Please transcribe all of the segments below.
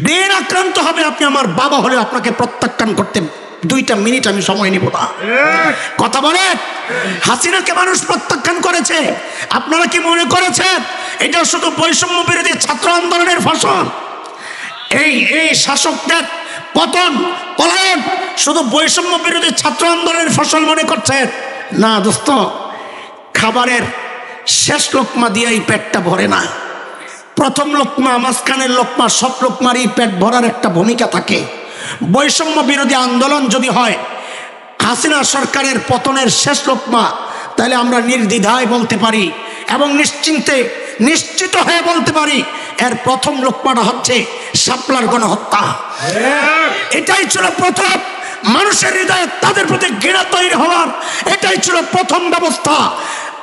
দিন আক্রান্ত হবে, আপনি আমার বাবা হলে আপনাকে প্রত্যাখ্যান করতে 2টা মিনিট আমি সময় নিব না। কথা বলেন, হাসিনাকে মানুষ প্রত্যাখ্যান করেছে। আপনারা কি মনে করেছেন এটা শুধু বৈষম্য বিরোধী ছাত্র আন্দোলনের ফসল? এই শাসকদের পতন পলায়ন শুধু বৈষম্য বিরোধী ছাত্র আন্দোলনের ফসল মনে করছেন? না দোস্ত, খাবারের শেষ লোকমা দিয়েই পেটটা ভরে না। প্রথম লোকমা, মাঝখানের লোকমা, সব লোকমারই পেট ভরার একটা ভূমিকা থাকে। বৈষম্য বিরোধী আন্দোলন যদি হয় হাসিনা সরকারের পতনের শেষ লোকমা, তাহলে আমরা নির্দ্বিধায় বলতে পারি এবং নিশ্চিত হয়ে বলতে পারি এর প্রথম লোকমাটা হচ্ছে শাপলার গণহত্যা। এটাই ছিল প্রথম মানুষের হৃদয়ে তাদের প্রতি ঘৃণা তৈরি হওয়ার, এটাই ছিল প্রথম ব্যবস্থা।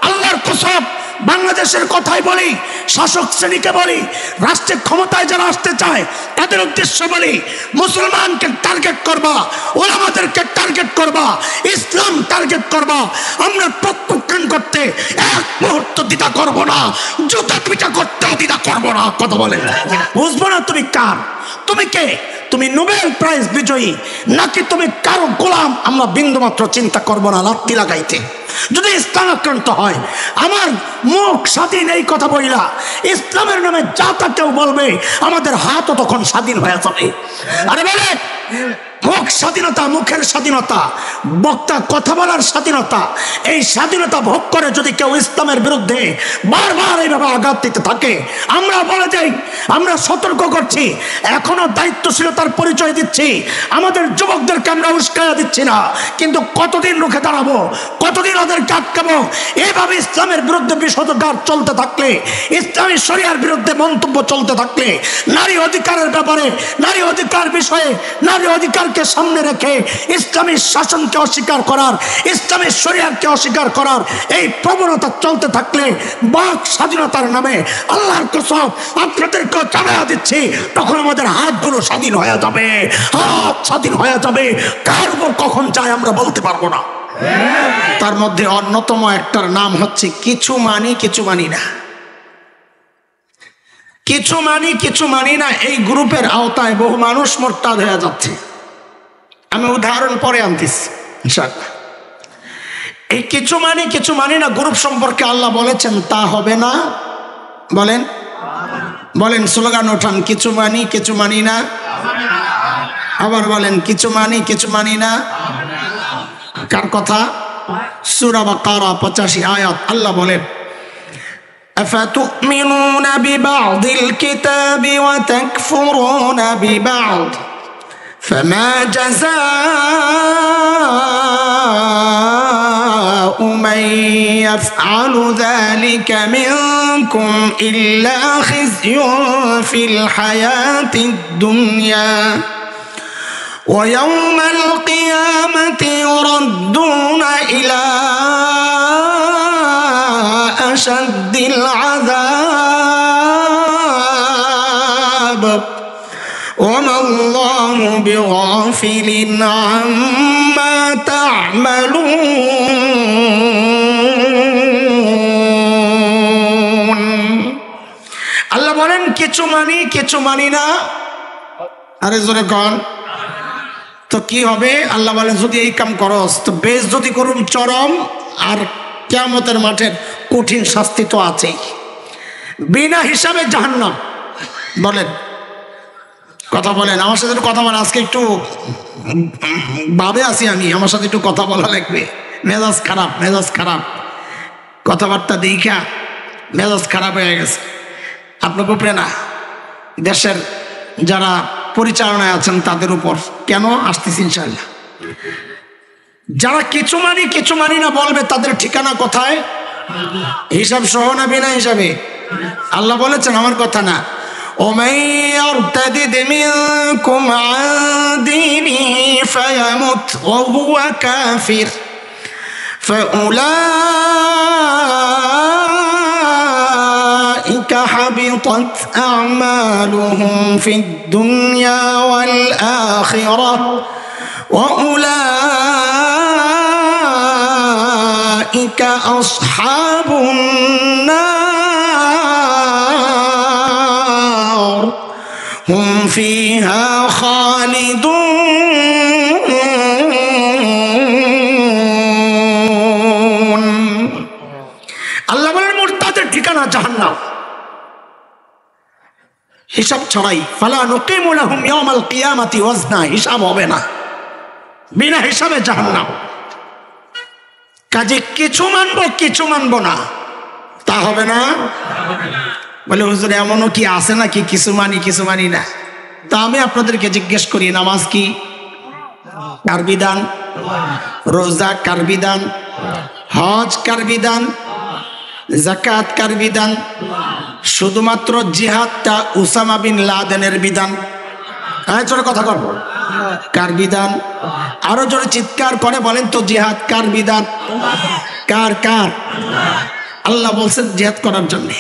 আল্লাহর কসম, বাংলাদেশের কথাই বলি, শাসক শ্রেণীকে বলি, রাষ্ট্রের ক্ষমতায় যারা আসতে চায় তাদের উদ্দেশ্য বলি, মুসলমানকে টার্গেট করবা, ওলামাদেরকে টার্গেট করবা, ইসলাম টার্গেট করবা। আমরা প্রত্যাখ্যান করতে এক মুহূর্ত দ্বিধা করব না, জুতা পিটা করতেও দ্বিধা করব না। কথা বলে বুঝবো না তুমি কার, তুমি কে, তুমি নোবেল প্রাইজ বিজয়ী নাকি তুমি কারো গোলাম, আমরা বিন্দুমাত্র চিন্তা করব না লাত্তি লাগাইতে। যদি ইসলাম আক্রান্ত হয়, আমার মুখ স্বাধীন এই কথা বইলা ইসলামের নামে যা তা কেউ বলবে, আমাদের হাতও তখন স্বাধীন হয়ে যাবে। আরে বলে মুখ স্বাধীনতা, মুখের স্বাধীনতা, বক্তা কথা বলার স্বাধীনতা, এই স্বাধীনতা ভোগ করে যদি কেউ ইসলামের বিরুদ্ধে বারবার এইভাবে আঘাত দিতে থাকে, আমরা বলে যাই, আমরা সতর্ক করছি, এখনো দায়িত্বশীলতার পরিচয় দিচ্ছি, আমাদের যুবকদেরকে আমরা উস্কাইয়া দিচ্ছি না, কিন্তু কতদিন রুখে দাঁড়াবো, কতদিন ওদেরকে আটকাবো? এভাবে ইসলামের বিরুদ্ধে বিষোদগার চলতে থাকলে, ইসলামী শরিয়ার বিরুদ্ধে মন্তব্য চলতে থাকলে, নারী অধিকারের ব্যাপারে, নারী অধিকার বিষয়ে, নারী অধিকার সামনে রেখে ইসলামী শাসনকে অস্বীকার করার, ইসলামী শরিয়াতকে অস্বীকার করার এই প্রবণতা চলতে থাকলে বাক স্বাধীনতার নামে আল্লাহর কসম আপনাদেরকে জানায়া দিচ্ছি, তখন আমাদের হাতগুলো স্বাধীন হয়ে যাবে, হাত স্বাধীন হয়ে যাবে। কার উপর কখন চায় আমরা বলতে পারবো না। তার মধ্যে অন্যতম একটার নাম হচ্ছে কিছু মানি কিছু মানি না। কিছু মানি কিছু মানি না, এই গ্রুপের আওতায় বহু মানুষ মোরতাদ হয়ে যাচ্ছে। আমি উদাহরণ পরে আনতেছি ইনশাআল্লাহ। এই কিছু মানি না গ্রুপ সম্পর্কে আল্লাহ বলেছেন তা হবে না। বলেন বলেন, স্লোগান ওঠান, কিছু মানি না। আবার বলেন, কিছু মানি না। কার কথা? সূরা বাকারা 85 আয়াত। আল্লাহ বলেন, আফাতুমিনুনা বিবা'দিল কিতাবি ওয়া তাকফুরুনা বিবা'দ فما جزاء من يفعل ذلك منكم إلا خزي في الحياة الدنيا ويوم القيامة يردون إلى أشد العذاب وما الله بغافل عما تعملون। আল্লাহ বলেন কিছু মানি না। আরে জোরে কন তো কি হবে? আল্লাহ বলেন যদি এই কাম করস তো বেইজ্জতি করুন চরম, আর কিয়ামতের মাঠের কঠিন শাস্তি তো আছেই, বিনা হিসাবে জাহান্নাম। বলেন কথা বলেন, আমার সাথে একটু কথা বলেন। আজকে একটু ভাবে আছি আমি, আমার সাথে একটু কথা বলা লাগবে। মেজাজ খারাপ, কথাবার্তা দেখা মেজাজ খারাপ হয়ে গেছে। আপনার উপরে না, দেশের যারা পরিচালনায় আছেন তাদের উপর। কেন আসতেছি ইনশাআল্লাহ। যারা কিছু মানি না বলবে তাদের ঠিকানা কোথায়? হিসাব সহ না বিনা হিসাবে? আল্লাহ বলেছেন, আমার কথা না। ومن يرتد منكم عن دينه فيمت وهو كافر فأولئك حبطت أعمالهم في الدنيا والآخرة وأولئك أصحاب النار هم ফিহা খালিদুন। আল্লাহ বলেন মুরতাদের ঠিকানা জাহান্নাম, হিসাব ছাড়াই। ফালা নুকিমু লাহুম ইয়াওমাল কিয়ামাতি ওয়াজনা, হিসাব হবে না, বিনা হিসাবে জাহান্নাম। কাজে কিছু মানবো কিছু মানবো না, তা হবে না। বলে হুজুর এমনও কি আছে নাকি কিছু মানি কিছু মানি না? তা আমি আপনাদেরকে জিজ্ঞেস করি, নামাজ কি কার বিধান? রোজা কার বিধান? হজ কার বিধান? যাকাত কার বিধান? শুধুমাত্র জিহাদটা উসামা বিন লাদেনের বিধান। হ্যাঁ, জোরে কথা বল, কার বিধান? আরো জোরে চিৎকার করে বলেন তো, জিহাদ কার বিধান? কার কার? আল্লাহ বলছেন জিহাদ করার জন্য।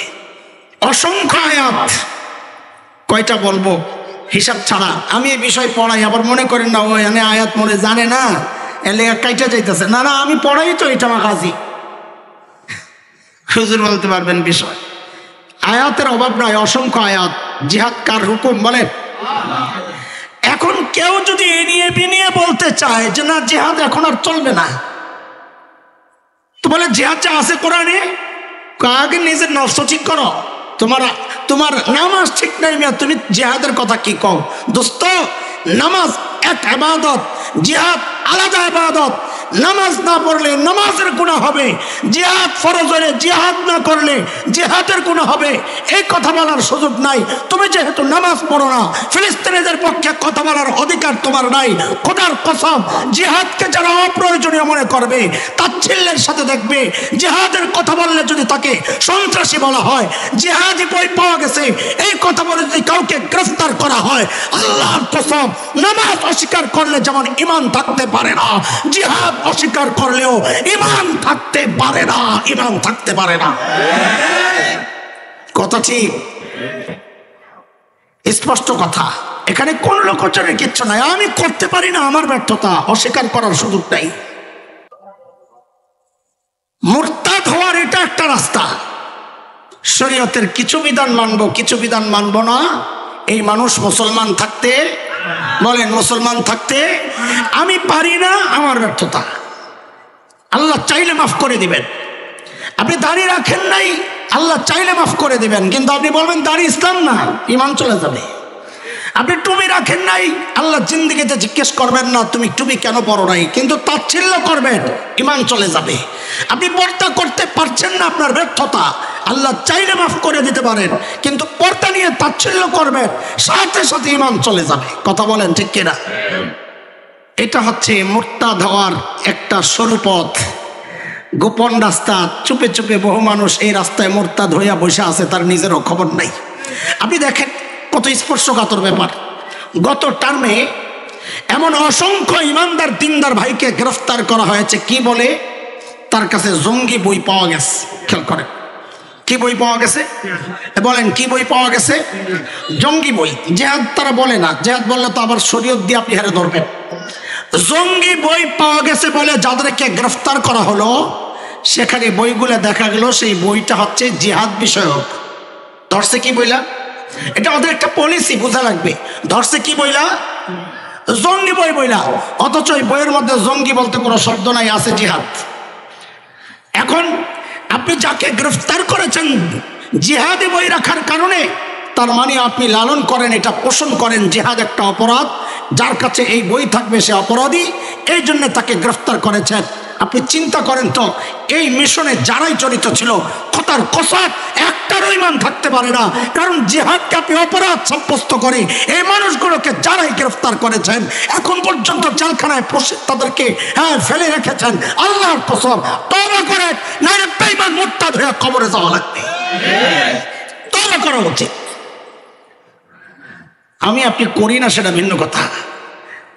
অসংখ্য আয়াত, কয়টা বলবো হিসাব ছাড়া। আমি এই বিষয় পড়াই, আবার মনে করেন না ও এনে আয়াত মনে জানে না, এলে কাইটা যাইতেছে। না না, আমি পড়াই তো, এটা আমার কাজই। হুজুর বলতে পারবেন বিষয়, আয়াতের অভাব নয়, অসংখ্য আয়াত। জিহাদ কার হুকুম বলেন? এখন কেউ যদি এ নিয়ে বিনিয়ে বলতে চায় যে না জিহাদ এখন আর চলবে না, তো বলে জিহাদ যা আছে কোরআনে, আগে নিজের নফস ঠিক করো। তোমার নামাজ ঠিক নাই মিয়া, তুমি জিহাদের কথা কি কও? দোস্ত, নামাজ এক ইবাদত, জিহাদ আলাদা ইবাদত। নামাজ না পড়লে নামাজের গুনাহ হবে, জিহাদ ফরজ হলে জিহাদ না করলে জিহাদের গুনাহ হবে, এই কথা বলার সুযোগ নাই। তুমি যেহেতু নামাজ পড়ো না, ফিলিস্তিনিদের পক্ষে কথা বলার অধিকার তোমার নাই। খোদার কসম, জিহাদকে যারা অপ্রয়োজনীয় মনে করবে, তাচ্ছিল্যের সাথে দেখবে, জিহাদের কথা বললে যদি তাকে সন্ত্রাসী বলা হয়, জিহাদি বই পাওয়া গেছে এই কথা বলে যদি কাউকে গ্রেফতার করা হয়, আল্লাহর কসম, নামাজ অস্বীকার করলে যেমন ঈমান থাকতে পারে না, জিহাদ অস্বীকার করলেও ঈমান থাকতে পারে না, ঈমান থাকতে পারে না। কথা ঠিক, স্পষ্ট কথা। এখানে কোন লোকচনের কিচ্ছু নাই। আমি করতে পারি না, আমার ব্যর্থতা, অস্বীকার করার সুযোগ নাই। মুরতাদ হওয়ার এটা একটা রাস্তা। শরীয়তের কিছু বিধান মানবো, কিছু বিধান মানবো না, এই মানুষ মুসলমান থাকতে, বলেন মুসলমান থাকতে আমি পারি না, আমার ব্যর্থতা। আল্লাহ চাইলে মাফ করে দিবেন। আপনি দাড়ি রাখেন নাই, আল্লাহ চাইলে মাফ করে দিবেন, কিন্তু আপনি বলবেন দাড়ি ইসলাম না, ঈমান চলে যাবে। আপনি টুপি রাখেন নাই, আল্লাহ জিন্দেগিতে জিজ্ঞেস করবেন না তুমি টুপি কেন পরো নাই, কিন্তু তাচ্ছিল্য করবেন, ঈমান চলে যাবে। আপনি পর্দা করতে পারছেন না, আপনার ব্যর্থতা, আল্লাহ চাইলে মাফ করে দিতে পারেন, কিন্তু পর্দা নিয়ে তাচ্ছিল্য করবেন, সাথে সাথে ঈমান চলে যাবে। কথা বলেন ঠিক কিনা? এটা হচ্ছে মুরতাদ হওয়ার একটা সরু পথ, গোপন রাস্তা। চুপে চুপে বহু মানুষ এই রাস্তায় মুরতাদ হইয়া বসে আছে, তার নিজেরও খবর নাই। আপনি দেখেন কত স্পর্শকাতর ব্যাপার। গত টার্মে এমন অসংখ্য ইমানদার দিনদার ভাইকে গ্রেফতার করা হয়েছে, কি বলে? তার কাছে জঙ্গি বই পাওয়া গেছে। খেয়াল করেন, কি বই পাওয়া গেছে? বলেন কি বই পাওয়া গেছে? জঙ্গি বই। জেহাদ তারা বলে না, জেহাদ বললে তো আবার শরীয়ত দিয়ে আপনি হারে ধরবেন। জঙ্গি বই পাওয়া গেছে বলে যাদেরকে গ্রেফতার করা হলো, সেখানে বইগুলো দেখা গেল সেই বইটা হচ্ছে জিহাদ বিষয়ক। ধরছে কি বইলা? এটা ওদের একটা পলিসি, বোঝা লাগবে। ধরছে কি বইলা? জঙ্গি বই বইলা, অথচ এই বইয়ের মধ্যে জঙ্গি বলতে কোনো শব্দ নাই, আছে জিহাদ। এখন আপনি যাকে গ্রেফতার করেছেন জিহাদি বই রাখার কারণে, তার মানে আপনি লালন করেন, এটা পোষণ করেন জিহাদ একটা অপরাধ, যার কাছে এই বই থাকবে সে অপরাধী, এই জন্য তাকে গ্রেফতার করেছেন। আপনি চিন্তা করেন তো, এই মিশনে যারাই জড়িত ছিল, খোদার কসম একটারও ঈমান থাকতে পারে না, কারণ জিহাদকে আপনি অপরাধ সাব্যস্ত করে এই মানুষগুলোকে যারাই গ্রেফতার করেছেন, এখন পর্যন্ত জেলখানায় তাদেরকে ফেলে রেখেছেন। আল্লাহর কসম, তওবা করেন, নাহলে বেঈমান মুরতাদ হয়ে কবরে যাওয়া লাগবে। তওবা করা উচিত। আমি আপনি করি না সেটা ভিন্ন কথা,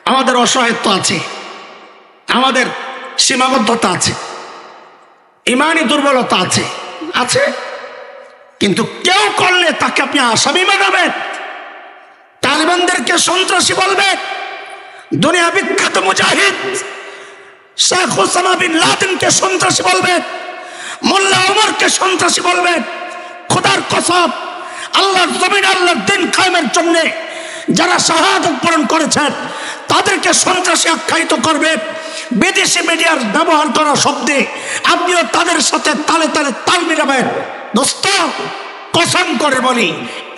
আমাদের অসহায়ত্ব আছে, আমাদের সীমাবদ্ধতা আছে, ইমানি দুর্বলতা আছে আছে কিন্তু কেউ করলে তাকে আপনি আসামি বানাবেন, তালিবানদেরকে সন্ত্রাসী বলবেন, দুনিয়া বিখ্যাত মুজাহিদ শেখ ওসামা বিন লাদেনকে সন্ত্রাসী বলবেন, মোল্লা ওমরকে সন্ত্রাসী বলবেন। খোদার কসম, আল্লাহর জমিন আল্লাহর দিন কায়েমের জন্য যারা শাহাদাত বরণ করেছেন তাদেরকে সন্ত্রাসী আখ্যায়িত করবেন, বিদেশি মিডিয়ার ব্যবহার করা শব্দে আপনিও তাদের সাথে তালে তালে তাল মিলাবেন। দোস্ত, কসম করে বলি,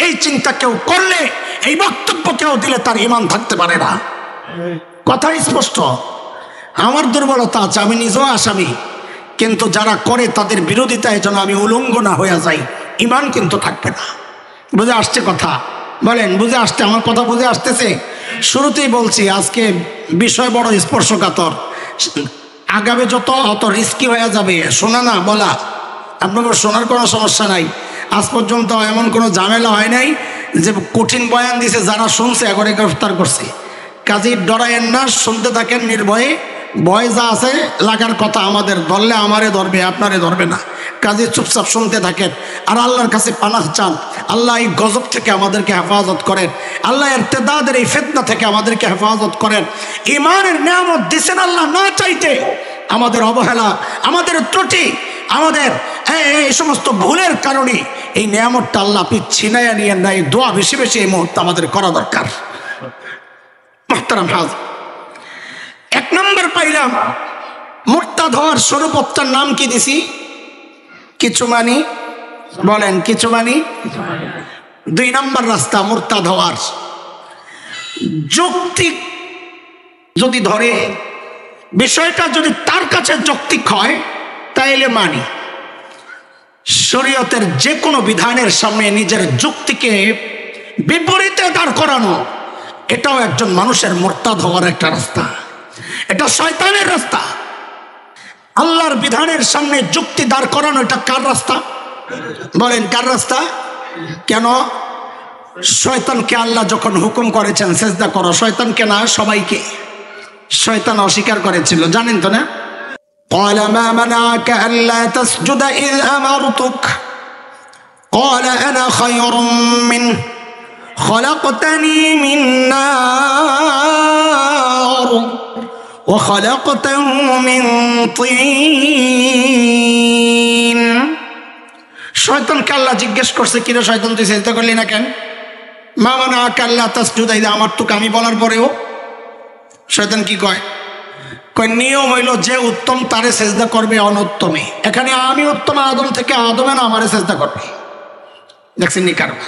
এই চিন্তা কেউ করলে, এই বক্তব্য কেউ দিলে তার ঈমান থাকতে পারে না। কথা স্পষ্ট। আমার দুর্বলতা আছে, আমি নিজেও আসামি, কিন্তু যারা করে তাদের বিরোধিতায় যেন আমি উলঙ্গ না হয়ে যাই, ঈমান কিন্তু থাকবে না। বুঝে আসছে কথা? বলেন, বুঝে আসছে? আমার কথা বুঝে আসতেছে? শুরুতেই বলছি আজকে বিষয় বড় স্পর্শকাতর, আগামী যত অত রিস্কি হয়ে যাবে। শোনা না বলা, আপনাদের শোনার কোনো সমস্যা নাই। আজ পর্যন্ত এমন কোনো ঝামেলা হয় নাই যে কঠিন বয়ান দিছে যারা শুনছে একবারে গ্রেফতার করছে। কাজী ডরায়েন না, শুনতে থাকেন নির্ভয়ে। ভয় যা আছে লাগার কথা আমাদের, ধরলে আমারে ধরবে, আপনারে ধরবে না। কাজে চুপচাপ শুনতে থাকেন আর আল্লাহর কাছে পানাহ চান। আল্লাহ এই গজব থেকে আমাদেরকে হেফাজত করেন, আল্লাহ ইরতিদাদের এই ফিতনা থেকে আমাদেরকে হেফাজত করেন। ঈমানের নিয়ামত দিছেন আল্লাহ না চাইতে। আমাদের অবহেলা, আমাদের ত্রুটি, আমাদের এই সমস্ত ভুলের কারণে এই নিয়ামতটা আল্লাহ আপনি ছিনাইয়া নিয়েন না। এই দোয়া বেশি বেশি এই মুহূর্তে আমাদের করা দরকার। মুহতারাম হাজ, এক নম্বর পাইলাম মুরতাদ হওয়ার স্বরূপটার নাম কি দিছি? কিছু মানি। বলেন, কিছু মানি। দুই নম্বর রাস্তা মুরতাদ হওয়ার, যৌক্তিক যদি ধরে, বিষয়টা যদি তার কাছে যৌক্তিক হয় তাইলে মানি। শরীয়তের যে কোনো বিধানের সামনে নিজের যুক্তিকে বিপরীতে দাঁড় করানো, এটাও একজন মানুষের মুরতাদ হওয়ার একটা রাস্তা। এটা শয়তানের রাস্তা। আল্লাহর বিধানের সামনে যুক্তি দাঁড় করানো, এটা কার রাস্তা? বলেন, কার রাস্তা? কেন? শয়তানকে আল্লাহ যখন হুকুম করেছেন সেজদা করো, শয়তানকে না সবাইকে। শয়তান অস্বীকার করেছিল, জানেন তো না? قال ما منعك ألا تسجد إذ أمرتك قال أنا خير منه خلقتني من نار وخلقته من طين। শয়তানকে আল্লাহ জিজ্ঞেস করছে, কিরে শয়তান তুই সেজদা করলি না কেন? মা মানাকা আল্লা তাসজুদা ইযা আমারতুকা, আমি বলার পরেও। শয়তান কি কয়? নিয়ম হইল যে উত্তম তারে সেজদা করবে অনুত্তমে। এখানে আমি উত্তম আদম থেকে, আদমে না আমারে সেজদা করবে। দেখছেন নি কারণ?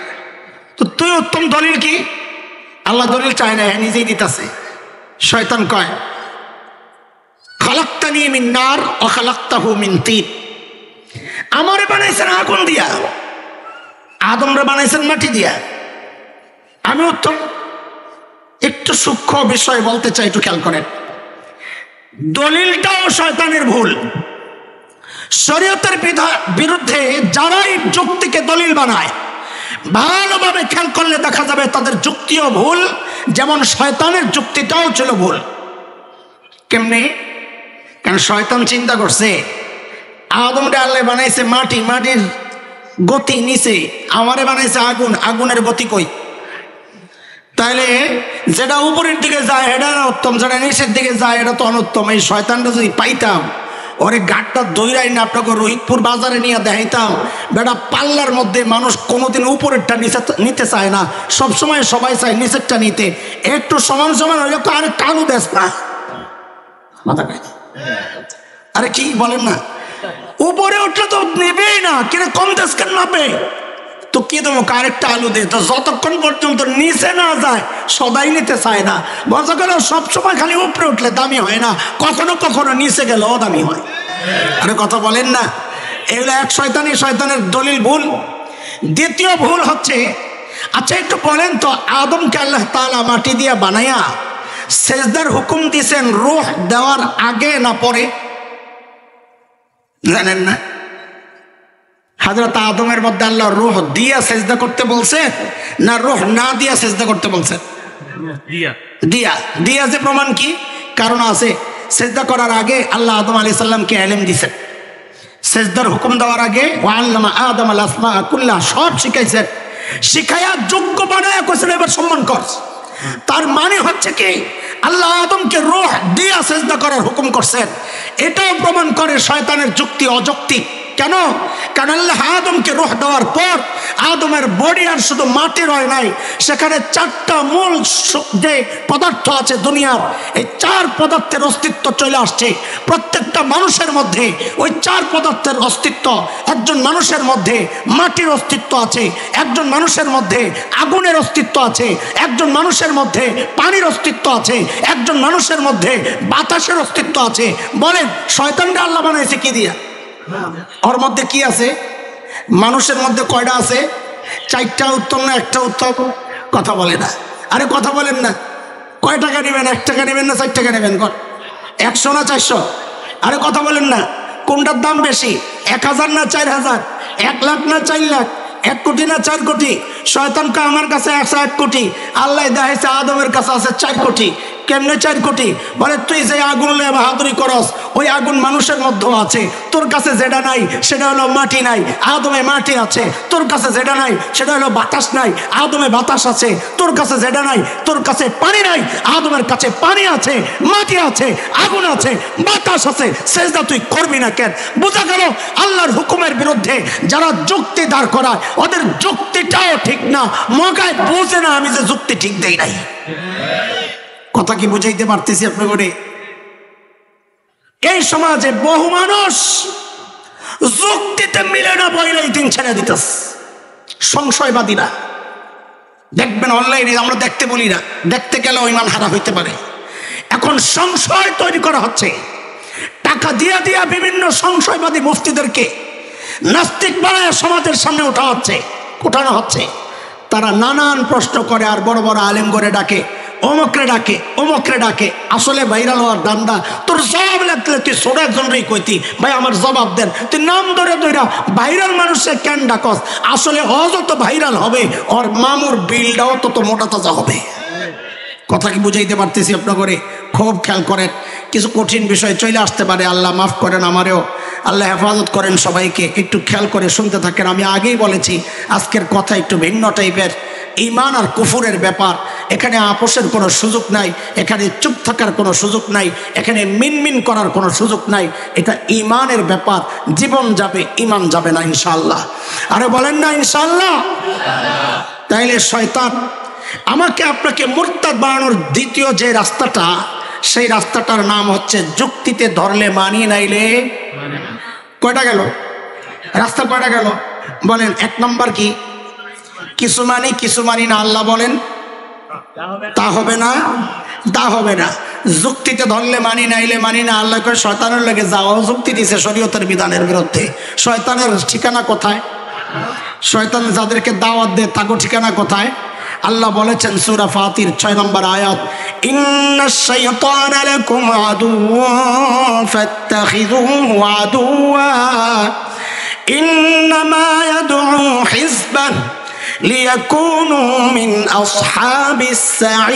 তো তুই উত্তম, দলিল কি? আল্লাহ দলিল চায় না, নিজেই দিতেছে। শয়তান কয় খালাকতানি মিন নার ওয়া খালাকতাহু মিন তিন, আমারে বানাইছেন আগুন দিয়া, আদমরে বানাইছেন মাটি দিয়া, আমি উত্তম। একটু সূক্ষ্ম বিষয় বলতে চাই, একটু খেয়াল করেন। দলিলটাও শয়তানের ভুল। শরীয়তের বিরুদ্ধে যারাই যুক্তিকে দলিল বানায়, ভালোভাবে খেয়াল করলে দেখা যাবে তাদের যুক্তিও ভুল, যেমন শয়তানের যুক্তিটাও ছিল ভুল। কেমনে? কারণ শয়তান চিন্তা করছে আদমরে আল্লাহ বানাইছে মাটি, মাটির গতি নিচে, আমারে বানাইছে আগুন, আগুনের গতি কই? তাহলে যেটা উপরের দিকে যায় এটা উত্তম, যেটা নিচের দিকে যায় এটা তো অনুত্তম। এই শয়তানটা যদি পাইতাম, ওরে গাড়টা দৌড়াই না আপনাকে রোহিতপুর বাজারে নিয়ে দেখাইতাম। বেটা পাল্লার মধ্যে মানুষ কোনোদিন উপরেরটা নিতে চায় না, সবসময় সবাই চায় নিচেরটা নিতে। একটু সমান সমান হইলে আর কালো দেশ না, আরে কি বলেন না? উপরে উঠলে তো নেবেই না, কিনা কম দেশ কেন নাবে? তো কি দেবো আরেকটা আলু দে। তো যতক্ষণ পর্যন্ত নিচে না যায় সবাই নিতে চায় না। বলতে গেল সবসময় খালি উপরে উঠলে দামি হয় না, কখনো কখনো নিচে গেলেও দামি হয়। আরে কথা বলেন না? এগুলো এক শয়তানের দলিল ভুল। দ্বিতীয় ভুল হচ্ছে, আচ্ছা একটু বলেন তো, আদমকে আল্লাহ তাআলা মাটি দিয়ে বানায়া সেজদার হুকুম দিয়েছেন রূহ দেওয়ার আগে না পরে? জানেন না? হযরত আদমের মধ্যে আল্লাহ রূহ দিয়া সেজদা করতে বলছে না রূহ না দিয়া সেজদা করতে বলছে? দিয়া। দিয়া যে প্রমাণ কি? কারণ আছে। সেজদা করার আগে আল্লাহ আদম আলাইহিস সালামকে ইলম দিয়েছেন। সেজদার হুকুম দেওয়ার আগে ওয়া আল্লামা আদম আল আসমা কুল্লাহ, সব শিখাইছেন। শিখায়া যোগ্য বানায়া কইছেন এবার সম্মান কর। তার মানে হচ্ছে কি আল্লাহ আদমকে রূহ দিয়া সেজদা করার হুকুম করছেন। এটাও প্রমাণ করে শয়তানের যুক্তি অযৌক্তিক। কেন? কারণ আল্লাহ আদমকে রূহ দেওয়ার পর আদমের বডি আর শুধু মাটি রয় নাই, সেখানে চারটা মূল যে পদার্থ আছে দুনিয়ার, এই চার পদার্থের অস্তিত্ব চলে আসছে প্রত্যেকটা মানুষের মধ্যে। ওই চার পদার্থের অস্তিত্ব, একজন মানুষের মধ্যে মাটির অস্তিত্ব আছে, একজন মানুষের মধ্যে আগুনের অস্তিত্ব আছে, একজন মানুষের মধ্যে পানির অস্তিত্ব আছে, একজন মানুষের মধ্যে বাতাসের অস্তিত্ব আছে। বলেন শয়তানকে আল্লাহ বানাইছে কি দিয়া? ওর মধ্যে কি আছে? মানুষের মধ্যে কয়টা আছে? চারটা উত্তম না একটা উত্তম? কথা বলে না। আরে কথা বলেন না। কয় টাকা নেবেন? 1 টাকা নেবেন না 4 টাকা নেবেন? 100 না 400? আরে কথা বলেন না। কোনটার দাম বেশি? 1000 না 4000? 1 লাখ না 4 লাখ? 1 কোটি না 4 কোটি? শয়তানকে আমার কাছে আছে 1 কোটি, আল্লাহ দেখাইছে আদমের কাছে আছে 4 কোটি। কেমনে 4 কোটি? বলে তুই যে আগুন লয়ে বাহাদুরি করস, ওই আগুন মানুষের মধ্যেও আছে। তোর কাছে যেটা নাই সেটা হলো মাটি নাই, আদমে মাটি আছে। তোর কাছে যেটা নাই সেটা হলো বাতাস নাই, আদমে বাতাস আছে। তোর কাছে যেটা নাই, তোর কাছে পানি নাই, আদমের কাছে পানি আছে, মাটি আছে, আগুন আছে, বাতাস আছে। সেজদা তুই করবি না কেন? বোঝা গেল আল্লাহর হুকুমের বিরুদ্ধে যারা যুক্তি দাঁড় করায় ওদের যুক্তিটাও ঠিক না। মগায় বোঝে না আমি যে যুক্তি ঠিক দেই নাই। কথা কি বুঝাইতে পারতেছি আপনাকে? এই সমাজে বহু মানুষ যুক্তিতে মিলে না বইলাই দিন ছেড়ে দিতেস। সংশয়বাদীরা দেখবেন অনলাইনে, আমরা দেখতে বলি না, দেখতে গেলে ইমান হারা হইতে পারে। এখন সংশয় তৈরি করা হচ্ছে, টাকা দিয়া দিয়া বিভিন্ন সংশয়বাদী মুফতিদেরকে নাস্তিক বানায় সমাজের সামনে উঠানো হচ্ছে। তারা নানান প্রশ্ন করে আর বড় বড় আলেম করে ডাকে, অমুকরে ডাকে, অমুকরে ডাকে। আসলে ভাইরাল হওয়ার দান্দা। তোর জবাব লাগলে তুই ছোট একজনই কইতি, ভাই আমার জবাব দেন। তুই নাম ধরে ধরা ভাইরাল মানুষের কেন ডাকস? আসলে ও যত ভাইরাল হবে ওর মামুর বিলটাও তত মোটা তাজা হবে। কথা কি বুঝাইতে পারতেছি আপনাকে? খুব খেয়াল করেন, কিছু কঠিন বিষয় চলে আসতে পারে, আল্লাহ মাফ করেন আমারেও, আল্লাহ হেফাজত করেন সবাইকে। একটু খেয়াল করে শুনতে থাকেন। আমি আগেই বলেছি আজকের কথা একটু ভিন্ন টাইপের। ঈমান আর কুফরের ব্যাপার, এখানে আপোষের কোনো সুযোগ নাই, এখানে চুপ থাকার কোনো সুযোগ নাই, এখানে মিনমিন করার কোনো সুযোগ নাই। এটা ঈমানের ব্যাপার। জীবন যাবে, ঈমান যাবে না ইনশাআল্লাহ। আরে বলেন না ইনশাআল্লাহ? তাইলে শয়তান আমাকে আপনাকে মুরতাদ বানানোর দ্বিতীয় যে রাস্তাটা, সেই রাস্তাটার নাম হচ্ছে যুক্তিতে ধরলে মানি, নাইলে কয়টা গেল? রাস্তা কয়টা গেল বলেন? 1 নম্বর কি? কিছু মানি না। আল্লাহ বলেন তা হবে না, তা হবে না। যুক্তিতে ধরলে মানি, নাইলে মানি না। আল্লাহ করে শয়তানের লেগে যাওয়া যুক্তি দিছে শরীয়তের বিধানের বিরুদ্ধে। শয়তানের ঠিকানা কোথায়? শয়তান যাদেরকে দাওয়াত দেয় তাকে ঠিকানা কোথায়? আল্লাহ বলেছেন সূরা ফাতির 6 নম্বর আয়াত, ইন্নাশ শাইতানা লাকুম আদুওয়ান ফাত্তাখিযুহু আদুওয়া ইন্নামা ইয়াদউ হিজবাহু লিয়াকুনু মিন আসহাবিস সাঈর।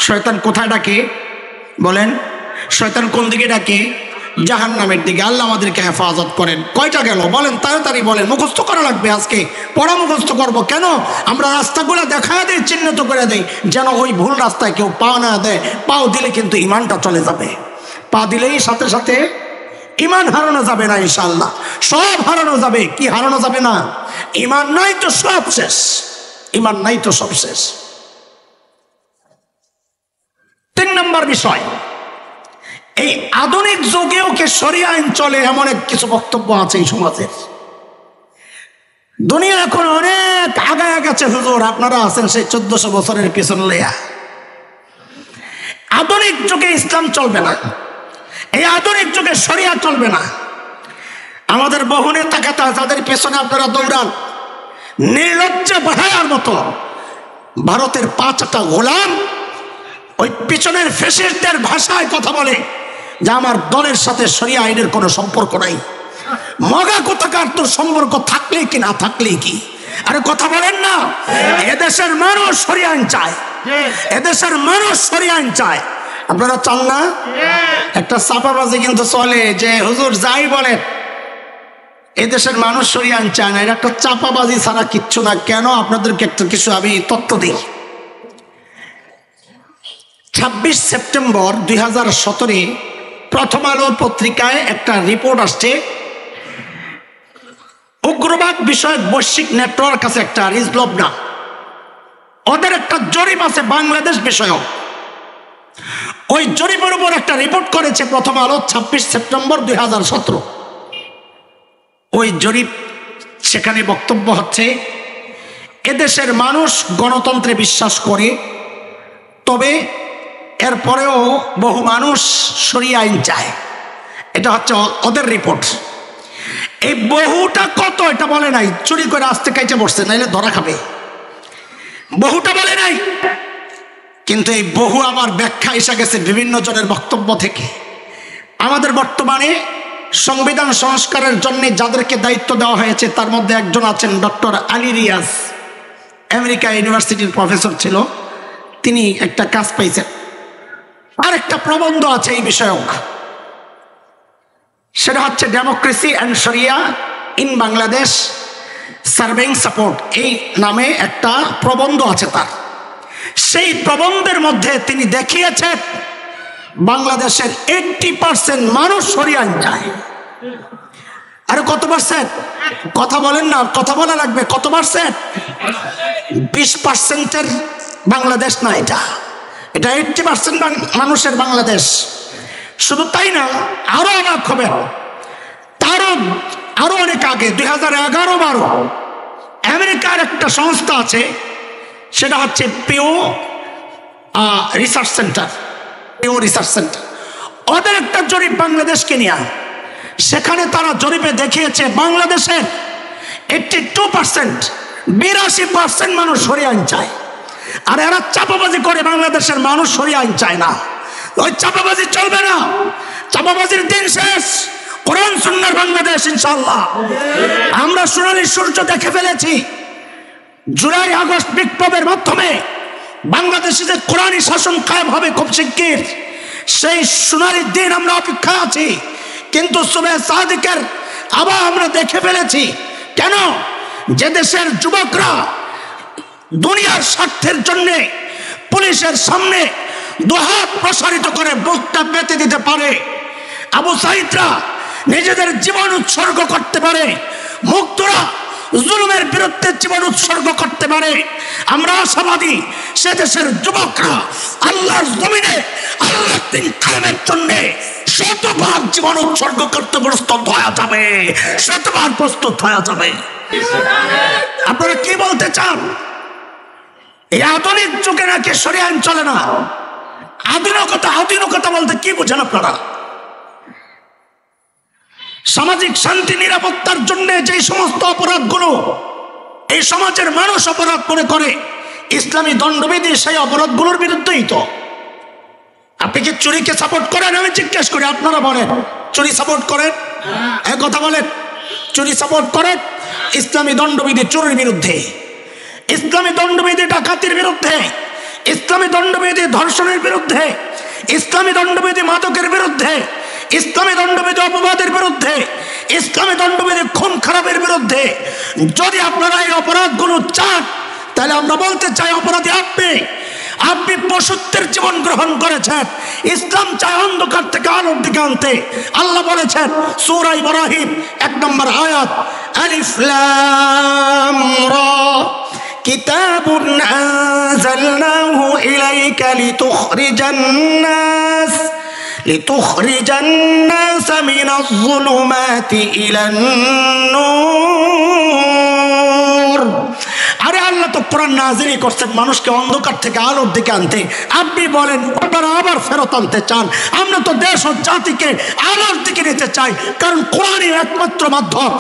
শয়তান কোথায় ডাকে বলেন? শয়তান কোন দিকে ডাকে? জাহান্নামের দিকে। আল্লাহ আমাদেরকে হেফাজত করেন। কয়টা গেল বলেন? তাড়াতাড়ি বলেন। মুখস্থ করা লাগবে আজকে, পড়া মুখস্থ করবো। কেন? আমরা রাস্তাগুলো দেখা দেই, চিহ্নিত করে দেই, যেন ওই ভুল রাস্তায় কেউ পা না দেয়। পাও দিলে কিন্তু ইমানটা চলে যাবে। পা দিলেই সাথে সাথে ইমান হারানো যাবে না ইনশাআল্লাহ। সব হারানো যাবে। কি হারানো যাবে না? ইমান নাই তো সব শেষ। ইমান নাই তো সব শেষ। 3 নম্বর বিষয়, এই আধুনিক যুগেও কে শরিয়া আইন চলে এমন কিছু বক্তব্য আছে এই সমাজের। দুনিয়া এখন অনেক আগায় গেছে হুজুর, আপনারা আছেন সেই 1400 বছরের পিছনে লেয়া। আধুনিক যুগে ইসলাম চলবে না, এই আধুনিক যুগে শরিয়া চলবে না। আমাদের বহুনের তাকাতা যাদের পেছনে আপনারা দৌড়ান, নির্লজ্জ বাহায়ার মতো ভারতের 5টা গোলাম ওই পিছনের ফ্যাসিস্টদের ভাষায় কথা বলে যে আমার দলের সাথে শরিয়া আইনের কোনো সম্পর্ক নাই। মগা কোথাকার তোর সম্পর্ক থাকলেই কি না থাকলেই কি? আরে কথা বলেন না। এদেশের মানুষ শরিয়া আইন চায়, এদেশের মানুষ শরিয়া আইন চায়। আপনারা চান না? একটা চাপাবাজি কিন্তু চলে যে হুজুর যাই বলেন এদেশের মানুষ শরিয়া আইন চায় না। এটা একটা চাপাবাজি ছাড়া কিচ্ছু না। কেন? আপনাদেরকে একটা কিছু আমি তথ্য দিই। 26 সেপ্টেম্বর 2017 প্রথম আলো পত্রিকায় একটা রিপোর্ট আসছে। উগ্রবাদ বিষয়ক বৈশ্বিক নেটওয়ার্ক আছে একটা, রিজলভ না, ওদের একটা জরিপ আছে বাংলাদেশ বিষয়ক। ওই জরিপের উপর একটা রিপোর্ট করেছে প্রথম আলো 26 সেপ্টেম্বর 2017। ওই জরিপ, সেখানে বক্তব্য হচ্ছে এদেশের মানুষ গণতন্ত্রে বিশ্বাস করে, তবে এরপরেও বহু মানুষ শরিয়া আইন চায়। এটা হচ্ছে ওদের রিপোর্ট। এই বহুটা কত এটা বলে নাই, চুরি করে আসতে কাইটে বসছে, নাইলে ধরা খাবে। বহুটা বলে নাই, কিন্তু এই বহু আবার ব্যাখ্যা এসে গেছে বিভিন্ন জনের বক্তব্য থেকে। আমাদের বর্তমানে সংবিধান সংস্কারের জন্য যাদেরকে দায়িত্ব দেওয়া হয়েছে তার মধ্যে একজন আছেন ডক্টর আলী রিয়াজ, আমেরিকা ইউনিভার্সিটির প্রফেসর ছিল, তিনি একটা কাজ পাইছেন। আর একটা প্রবন্ধ আছে এই বিষয়ক, সেটা হচ্ছে ডেমোক্রেসি অ্যান্ড শরিয়া ইন বাংলাদেশ সার্ভিং সাপোর্ট, এই নামে একটা প্রবন্ধ আছে তার। সেই প্রবন্ধের মধ্যে তিনি দেখিয়েছেন বাংলাদেশের 80% মানুষ শরিয়া আইন চায়। আরে কত পার্সেন্ট? কথা বলেন না, কথা বলা লাগবে। কত পার্সেন্ট? 20%-এর বাংলাদেশ না, এটা 80% মানুষের বাংলাদেশ। শুধু তাই না, আরো অবাক হবে, আরো অনেক আগে 2011-12 আমেরিকার একটা সংস্থা আছে, সেটা হচ্ছে পিও রিসার্চ সেন্টার। ওদের একটা জরিপ বাংলাদেশকে নিয়ে, সেখানে তারা জরিপে দেখিয়েছে বাংলাদেশের 82% মানুষ শরিয়া আইন চায়। আর এরা চাপাবাজি করে বাংলাদেশের মানুষ শরিয়া আইন চায় না। ওই চাপাবাজি চলবে না, চাপাবাজির দিন শেষ। কোরআন সুন্নাহর বাংলাদেশ ইনশাআল্লাহ। আমরা সোনালী সূর্য দেখে ফেলেছি। জুলাই আগস্ট বিপ্লবের মাধ্যমে বাংলাদেশে যে কোরআনী শাসন কায়েম হবে খুব শিগগির, সেই সোনালী দিন আমরা অপেক্ষায় আছি। কিন্তু সুবহে সাদিকের আবার আমরা দেখে ফেলেছি। কেন? যে দেশের যুবকরা দুনিয়ার স্বার্থের জন্য পুলিশের সামনে দুহাত প্রসারিত করে বুকটা পেতে দিতে পারে, আবু সাইদরা নিজেদের জীবন উৎসর্গ করতে পারে, মুক্তরা জুলুমের বিরুদ্ধে জীবন উৎসর্গ করতে পারে, আমরা আশাবাদী সে দেশের যুবকরা আল্লাহর জমিনে আল্লাহর দ্বীন কায়েমের জন্য শতভাগ জীবন উৎসর্গ করতে প্রস্তুত হয়ে যাবে, শতভাগ প্রস্তুত হয়ে যাবে। আপনারা কি বলতে চান? এই আধুনিক যুগে নাকি শরিয়া আইন চলে না? আধুনিকতা বলতে কি বুঝেন আপনারা? সামাজিক শান্তি নিরাপত্তার জন্য যে সমস্ত অপরাধগুলো এই সমাজের মানুষ অপরাধ মনে করে, ইসলামী দণ্ডবিধি সেই অপরাধগুলোর বিরুদ্ধেই তো। আপনি কি চুরিকে সাপোর্ট করেন? আমি জিজ্ঞেস করি, আপনারা বলেন চুরি সাপোর্ট করেন? এক কথা বলেন, চুরি সাপোর্ট করেন? ইসলামী দণ্ডবিধি চুরির বিরুদ্ধে, ইসলামী দণ্ডবিধি ডাকাতির বিরুদ্ধে, ইসলামী দণ্ডবিধি ধর্ষণের বিরুদ্ধে, ইসলামী দণ্ডবিধি মাদকের বিরুদ্ধে, ইসলামী দণ্ডবিধি অপবাদের বিরুদ্ধে, ইসলামী দণ্ডবিধি খুন খারাপের বিরুদ্ধে। যদি আপনারা এই অপরাধগুলো চান, তাহলে আমরা বলতে চাই অপরাধী আপনি পশুত্বের জীবন গ্রহণ করেছেন। ইসলাম চায় অন্ধকার থেকে আলোর দিকে আনতে। আল্লাহ বলেছেন সূরা ইব্রাহিম 1 নম্বর আয়াত, আলিফ লাম রা কিতাবুন আনজালনাহু ইলাইকা লিতুখরিজান নাস মিনাজ যুলুমাতি ইলান নূর। আরে আল্লাহ তো কোরআন নাযিল করছেন মানুষকে অন্ধকার থেকে আলোর দিকে আনতে। আপনি বলেন আপনারা আবার ফেরত আনতে চান? আমরা তো দেশ ও জাতিকে আলোর দিকে নিতে চাই, কারণ কোরআনই একমাত্র মাধ্যম,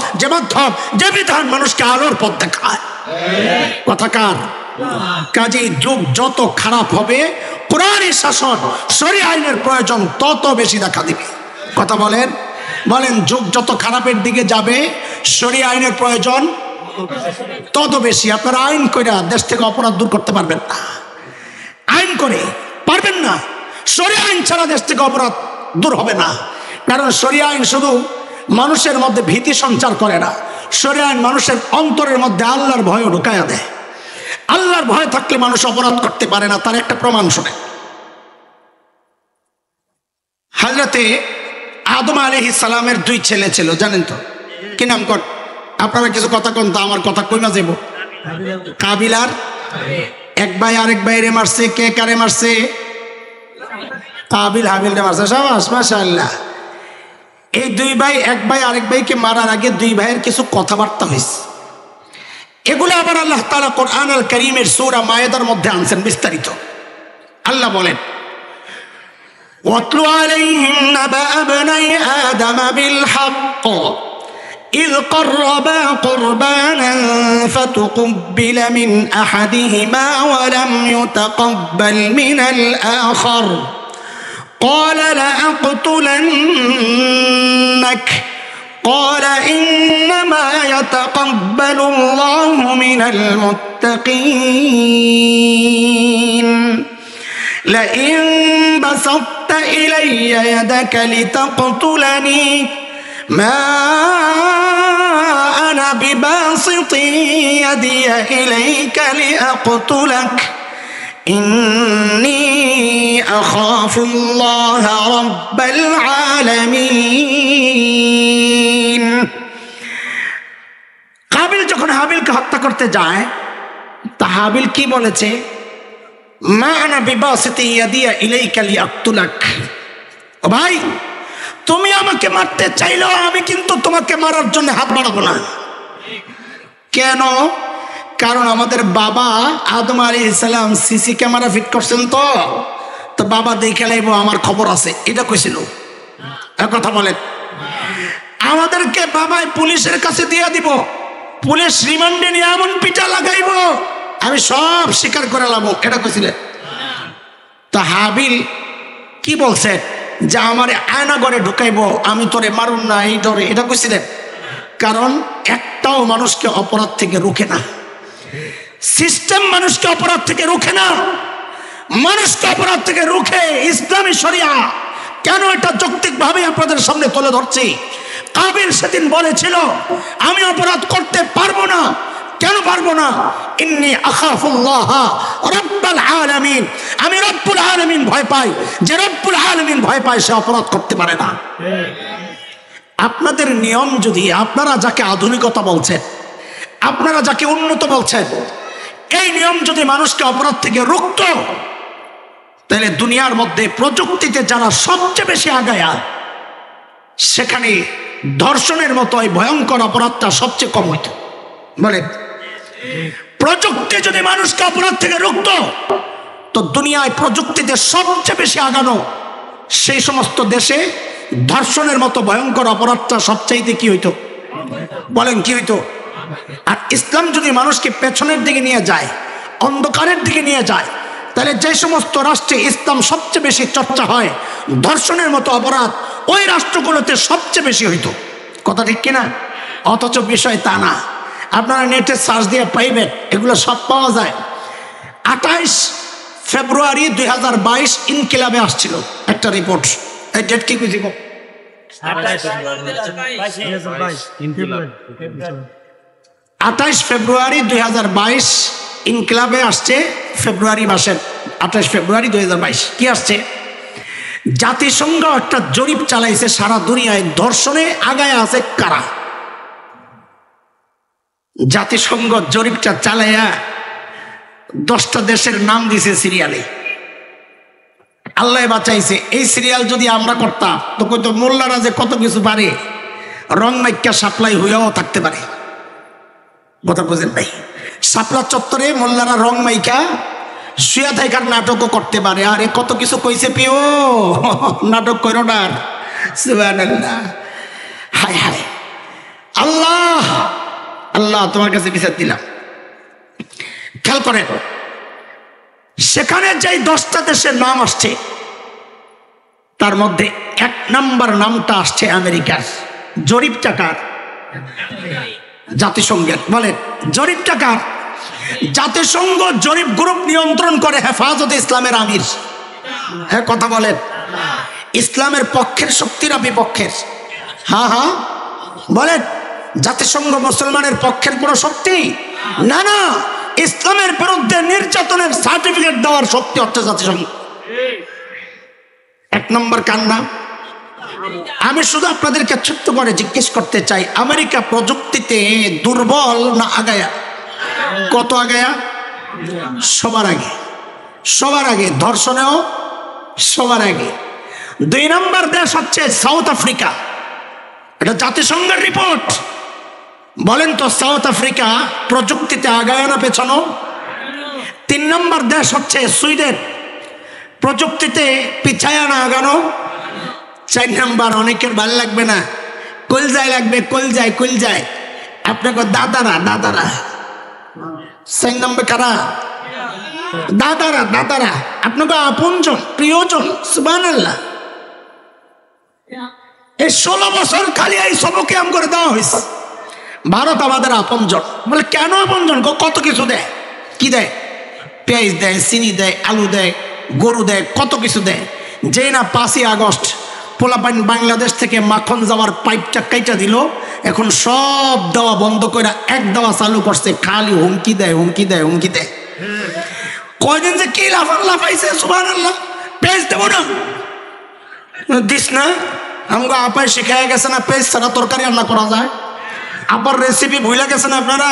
যে বিধান মানুষকে আলোর পথ দেখায়। কথাকার কাজে যুগ যত খারাপ হবে, কোরআনী শাসন শরিয়া আইনের প্রয়োজন তত বেশি দেখা দিবে। কথা বলেন যুগ যত খারাপের দিকে যাবে, শরিয়া আইনের প্রয়োজন তত বেশি। আপনারা আইন করে দেশ থেকে অপরাধ দূর করতে পারবেন না, আইন করে পারবেন না। শরিয়া আইন ছাড়া দেশ থেকে অপরাধ দূর হবে না। কারণ শরিয়া আইন শুধু মানুষের মধ্যে ভীতি সঞ্চার করে না, শরিয়া আইন মানুষের অন্তরের মধ্যে আল্লাহর ভয় ঢুকায়া দেয়। আল্লাহর ভয় থাকলে মানুষ অপরাধ করতে পারে না। তার একটা প্রমাণ শুনে, হযরতে আদম আলাইহিস সালামের দুই ছেলে ছিল, জানেন তো? কি নাম কর? আপনারা কিছু কথা কোন তো, আমার কথা কইমা যাব। কাবিল আর এক ভাই আরেক ভাইরে মারছে। কে কারে মারছে? কাবিল হাবিল রে মারছে। শাবাশ, মাশাআল্লাহ। এই দুই ভাই, এক ভাই আরেক ভাইকে মারার আগে দুই ভাইয়ের কিছু কথাবার্তা হয়েছে। এগুলো আবার আল্লাহ তাআলা কোরআন আল কারীমের সূরা মায়েদার মধ্যে আনছেন বিস্তারিত। আল্লাহ বলেন, ওয়াতলু আলাইহিম নাবা ইবনাই আদম বিল হক إذ قربا قربانا فتقبل من أحدهما ولم يتقبل من الآخر قال لأقتلنك قال إنما يتقبل الله من المتقين لئن بسطت إلي يدك لتقتلني ما أنا بباسط يدي إليك لأقتلك إني أخاف الله رب العالمين। কাবিল যখন হাবিলকে হত্যা করতে যায়, তা হাবিল কি বলেছে? মা আনা বিবাসিতি ইয়াদিয়া ইলাইকা লিআকতুলাক। ও ভাই, তুমি আমাকে মারতে চাইলেও আমি কিন্তু তোমাকে মারার জন্য হাত বাড়াবো না। কেন? কারণ আমাদের বাবা আদম আলাইহিস সালাম সিসি ক্যামেরা ফিট করছেন, তো বাবা দেখে লাইব আমার খবর আছে, এটা কইছিল। এক কথা বলেন, আমাদেরকে বাবাই পুলিশের কাছে দিয়ে দিব, পুলিশ রিমান্ডে নিয়ে এমন পিটা লাগাইব আমি সব স্বীকার করে লাবো, এটা কইছিলেন। তা হাবিল কি বলছে? যে আমারে আয়না ঘরে ঢুকাইবো, আমি তোরে মারুন না এই ডরে, এটা কইছিলেন। কারণ একটাও মানুষকে অপরাধ থেকে রুখে না, সিস্টেম মানুষকে অপরাধ থেকে রুখে না, মানুষকে অপরাধ থেকে রুখে ইসলামী শরিয়া। কেন? এটা যৌক্তিকভাবে আপনাদের সামনে তুলে ধরছি। কাবিল সেদিন বলেছিল আমি অপরাধ করতে পারবো না। কেন পারবো না? ইন্নী আখাফুল্লাহ রাব্বাল আলামিন, আমি রব্বুল আলামিন ভয় পাই। যে রব্বুল আলামিন ভয় পায় সে অপরাধ করতে পারে না। আপনাদের নিয়ম যদি, আপনারা যাকে আধুনিকতা বলছেন, আপনারা যাকে উন্নত বলছেন, এই নিয়ম যদি মানুষকে অপরাধ থেকে রুখত, তাহলে দুনিয়ার মধ্যে প্রযুক্তিতে যারা সবচেয়ে বেশি আগায়া, সেখানে ধর্ষণের মতো এই ভয়ঙ্কর অপরাধটা সবচেয়ে কম হইত। বলে, প্রযুক্তি যদি মানুষকে অপরাধ থেকে রুখত, তো দুনিয়ায় প্রযুক্তিতে সবচেয়ে বেশি আগানো সেই সমস্ত দেশে ধর্ষণের মতো ভয়ঙ্কর অপরাধটা সবচাইতে কি হইতো? বলেন কি হইতো? আর ইসলাম যদি মানুষকে পেছনের দিকে নিয়ে যায়, অন্ধকারের দিকে নিয়ে যায়, তাহলে যে সমস্ত রাষ্ট্রে ইসলাম সবচেয়ে বেশি চর্চা হয়, ধর্ষণের মতো অপরাধ ওই রাষ্ট্রগুলোতে সবচেয়ে বেশি হইতো। কথা ঠিক কিনা? অথচ বিষয় তা না। আপনারা নেটে সার্চ দিয়ে পাইবেন, এগুলো সব পাওয়া যায়। 28 ফেব্রুয়ারি 2022 ইনকিলাবে আসছিল একটা রিপোর্ট। এই ডেট কি বুঝিব? 28 ফেব্রুয়ারি 2022 ইনকিলাবে আসছে। ফেব্রুয়ারি মাসের 28 ফেব্রুয়ারি 2022 কি আসছে? জাতিসংঘ একটা জরিপ চালাইছে সারা দুনিয়ায় ধর্ষণে আগায় আছে কারা। জাতিসংঘ জরিপটা চালাইয়া 10টা দেশের নাম দিছে সিরিয়ালে। আল্লাহ বাঁচাইছে। এই সিরিয়াল যদি আমরা করতাম তো কত মোল্লারা যে কত কিছু পারে, রং মাইকা সাপ্লাই হইয়াও থাকতে পারে। কথা বুঝেন ভাই? শাপলা চত্বরে মোল্লারা রং মাইকা শুয়া থাকার নাটকও করতে পারে। আরে কত কিছু কইছে পিও, নাটক করো না। সুবহানাল্লাহ, হায় হায়, আল্লাহ আল্লাহ তোমার কাছে বিচার দিলাম। খেয়াল করেন, সেখানে যে 10টা দেশের নাম আসছে, তার মধ্যে 1 নম্বর নামটা আসছে আমেরিকার। জরিপটা কার? জাতিসংঘের। বলেন, জরিপটা কার? জাতিসংঘ জরিপ গ্রুপ নিয়ন্ত্রণ করে হেফাজতে ইসলামের আমির। হ্যাঁ, কথা বলেন। ইসলামের পক্ষের শক্তিরা বিপক্ষের? হ্যাঁ হ্যাঁ বলেন। জাতিসংঘ মুসলমানের পক্ষের কোনো শক্তি না, না। ইসলামের বিরুদ্ধে নির্যাতনের সার্টিফিকেট দেওয়ার শক্তি হচ্ছে জাতিসংঘ। 1 নম্বর কার নাম? আমি শুধু আপনাদেরকে ছোট্ট করে জিজ্ঞেস করতে চাই, আমেরিকা প্রযুক্তিতে দুর্বল না আগায়া? কত আগায়া? সবার আগে, সবার আগে। ধর্ষণেও সবার আগে। 2 নম্বর দেশ হচ্ছে সাউথ আফ্রিকা। এটা জাতিসংঘের রিপোর্ট। বলেন তো সাউথ আফ্রিকা প্রযুক্তিতে আগায় না পেছানো? 3 নম্বর দেশ হচ্ছে সুইডেন, প্রযুক্তিতে পিছায় না আগানো? 4 নম্বর, অনেকের ভালো লাগবে না, কলজায় লাগবে, কলজায় কলজায়, আপনাকে দাদারা দাদারা। 4 নম্বর কারা? দাদারা দাদারা, আপনাকে আপনজন প্রিয়জন। সুবহানাল্লাহ। এই 16 বছর খালি এই সবকে আম করে দেওয়া হয়েছে। ভারত আমাদের আপনজন। বলে কেন আপনজন? কত কিছু দেয়। কি দেয়? পেঁয়াজ দেয়, চিনি দেয়, আলু দেয়, গরু দেয়, কত কিছু দেয়। যে না 5ই আগস্ট পোলাপাইন বাংলাদেশ থেকে মাখন যাওয়ার পাইপটা কাইটা দিল, এখন সব দেওয়া বন্ধ করে এক দেওয়া চালু করছে। খালি হুমকি দেয়, হুমকি দেয়, হুমকি দেয়। কয়দিন যে কি লাফাইছে। সুবহানাল্লাহ। পেঁয়াজ দেবো না, দিস না। আমাকে আপায় শিখাই গেছে না পেঁয়াজ ছাড়া তরকারি রান্না করা যায়। আবার রেসিপি ভুলে গেছেন আপনারা?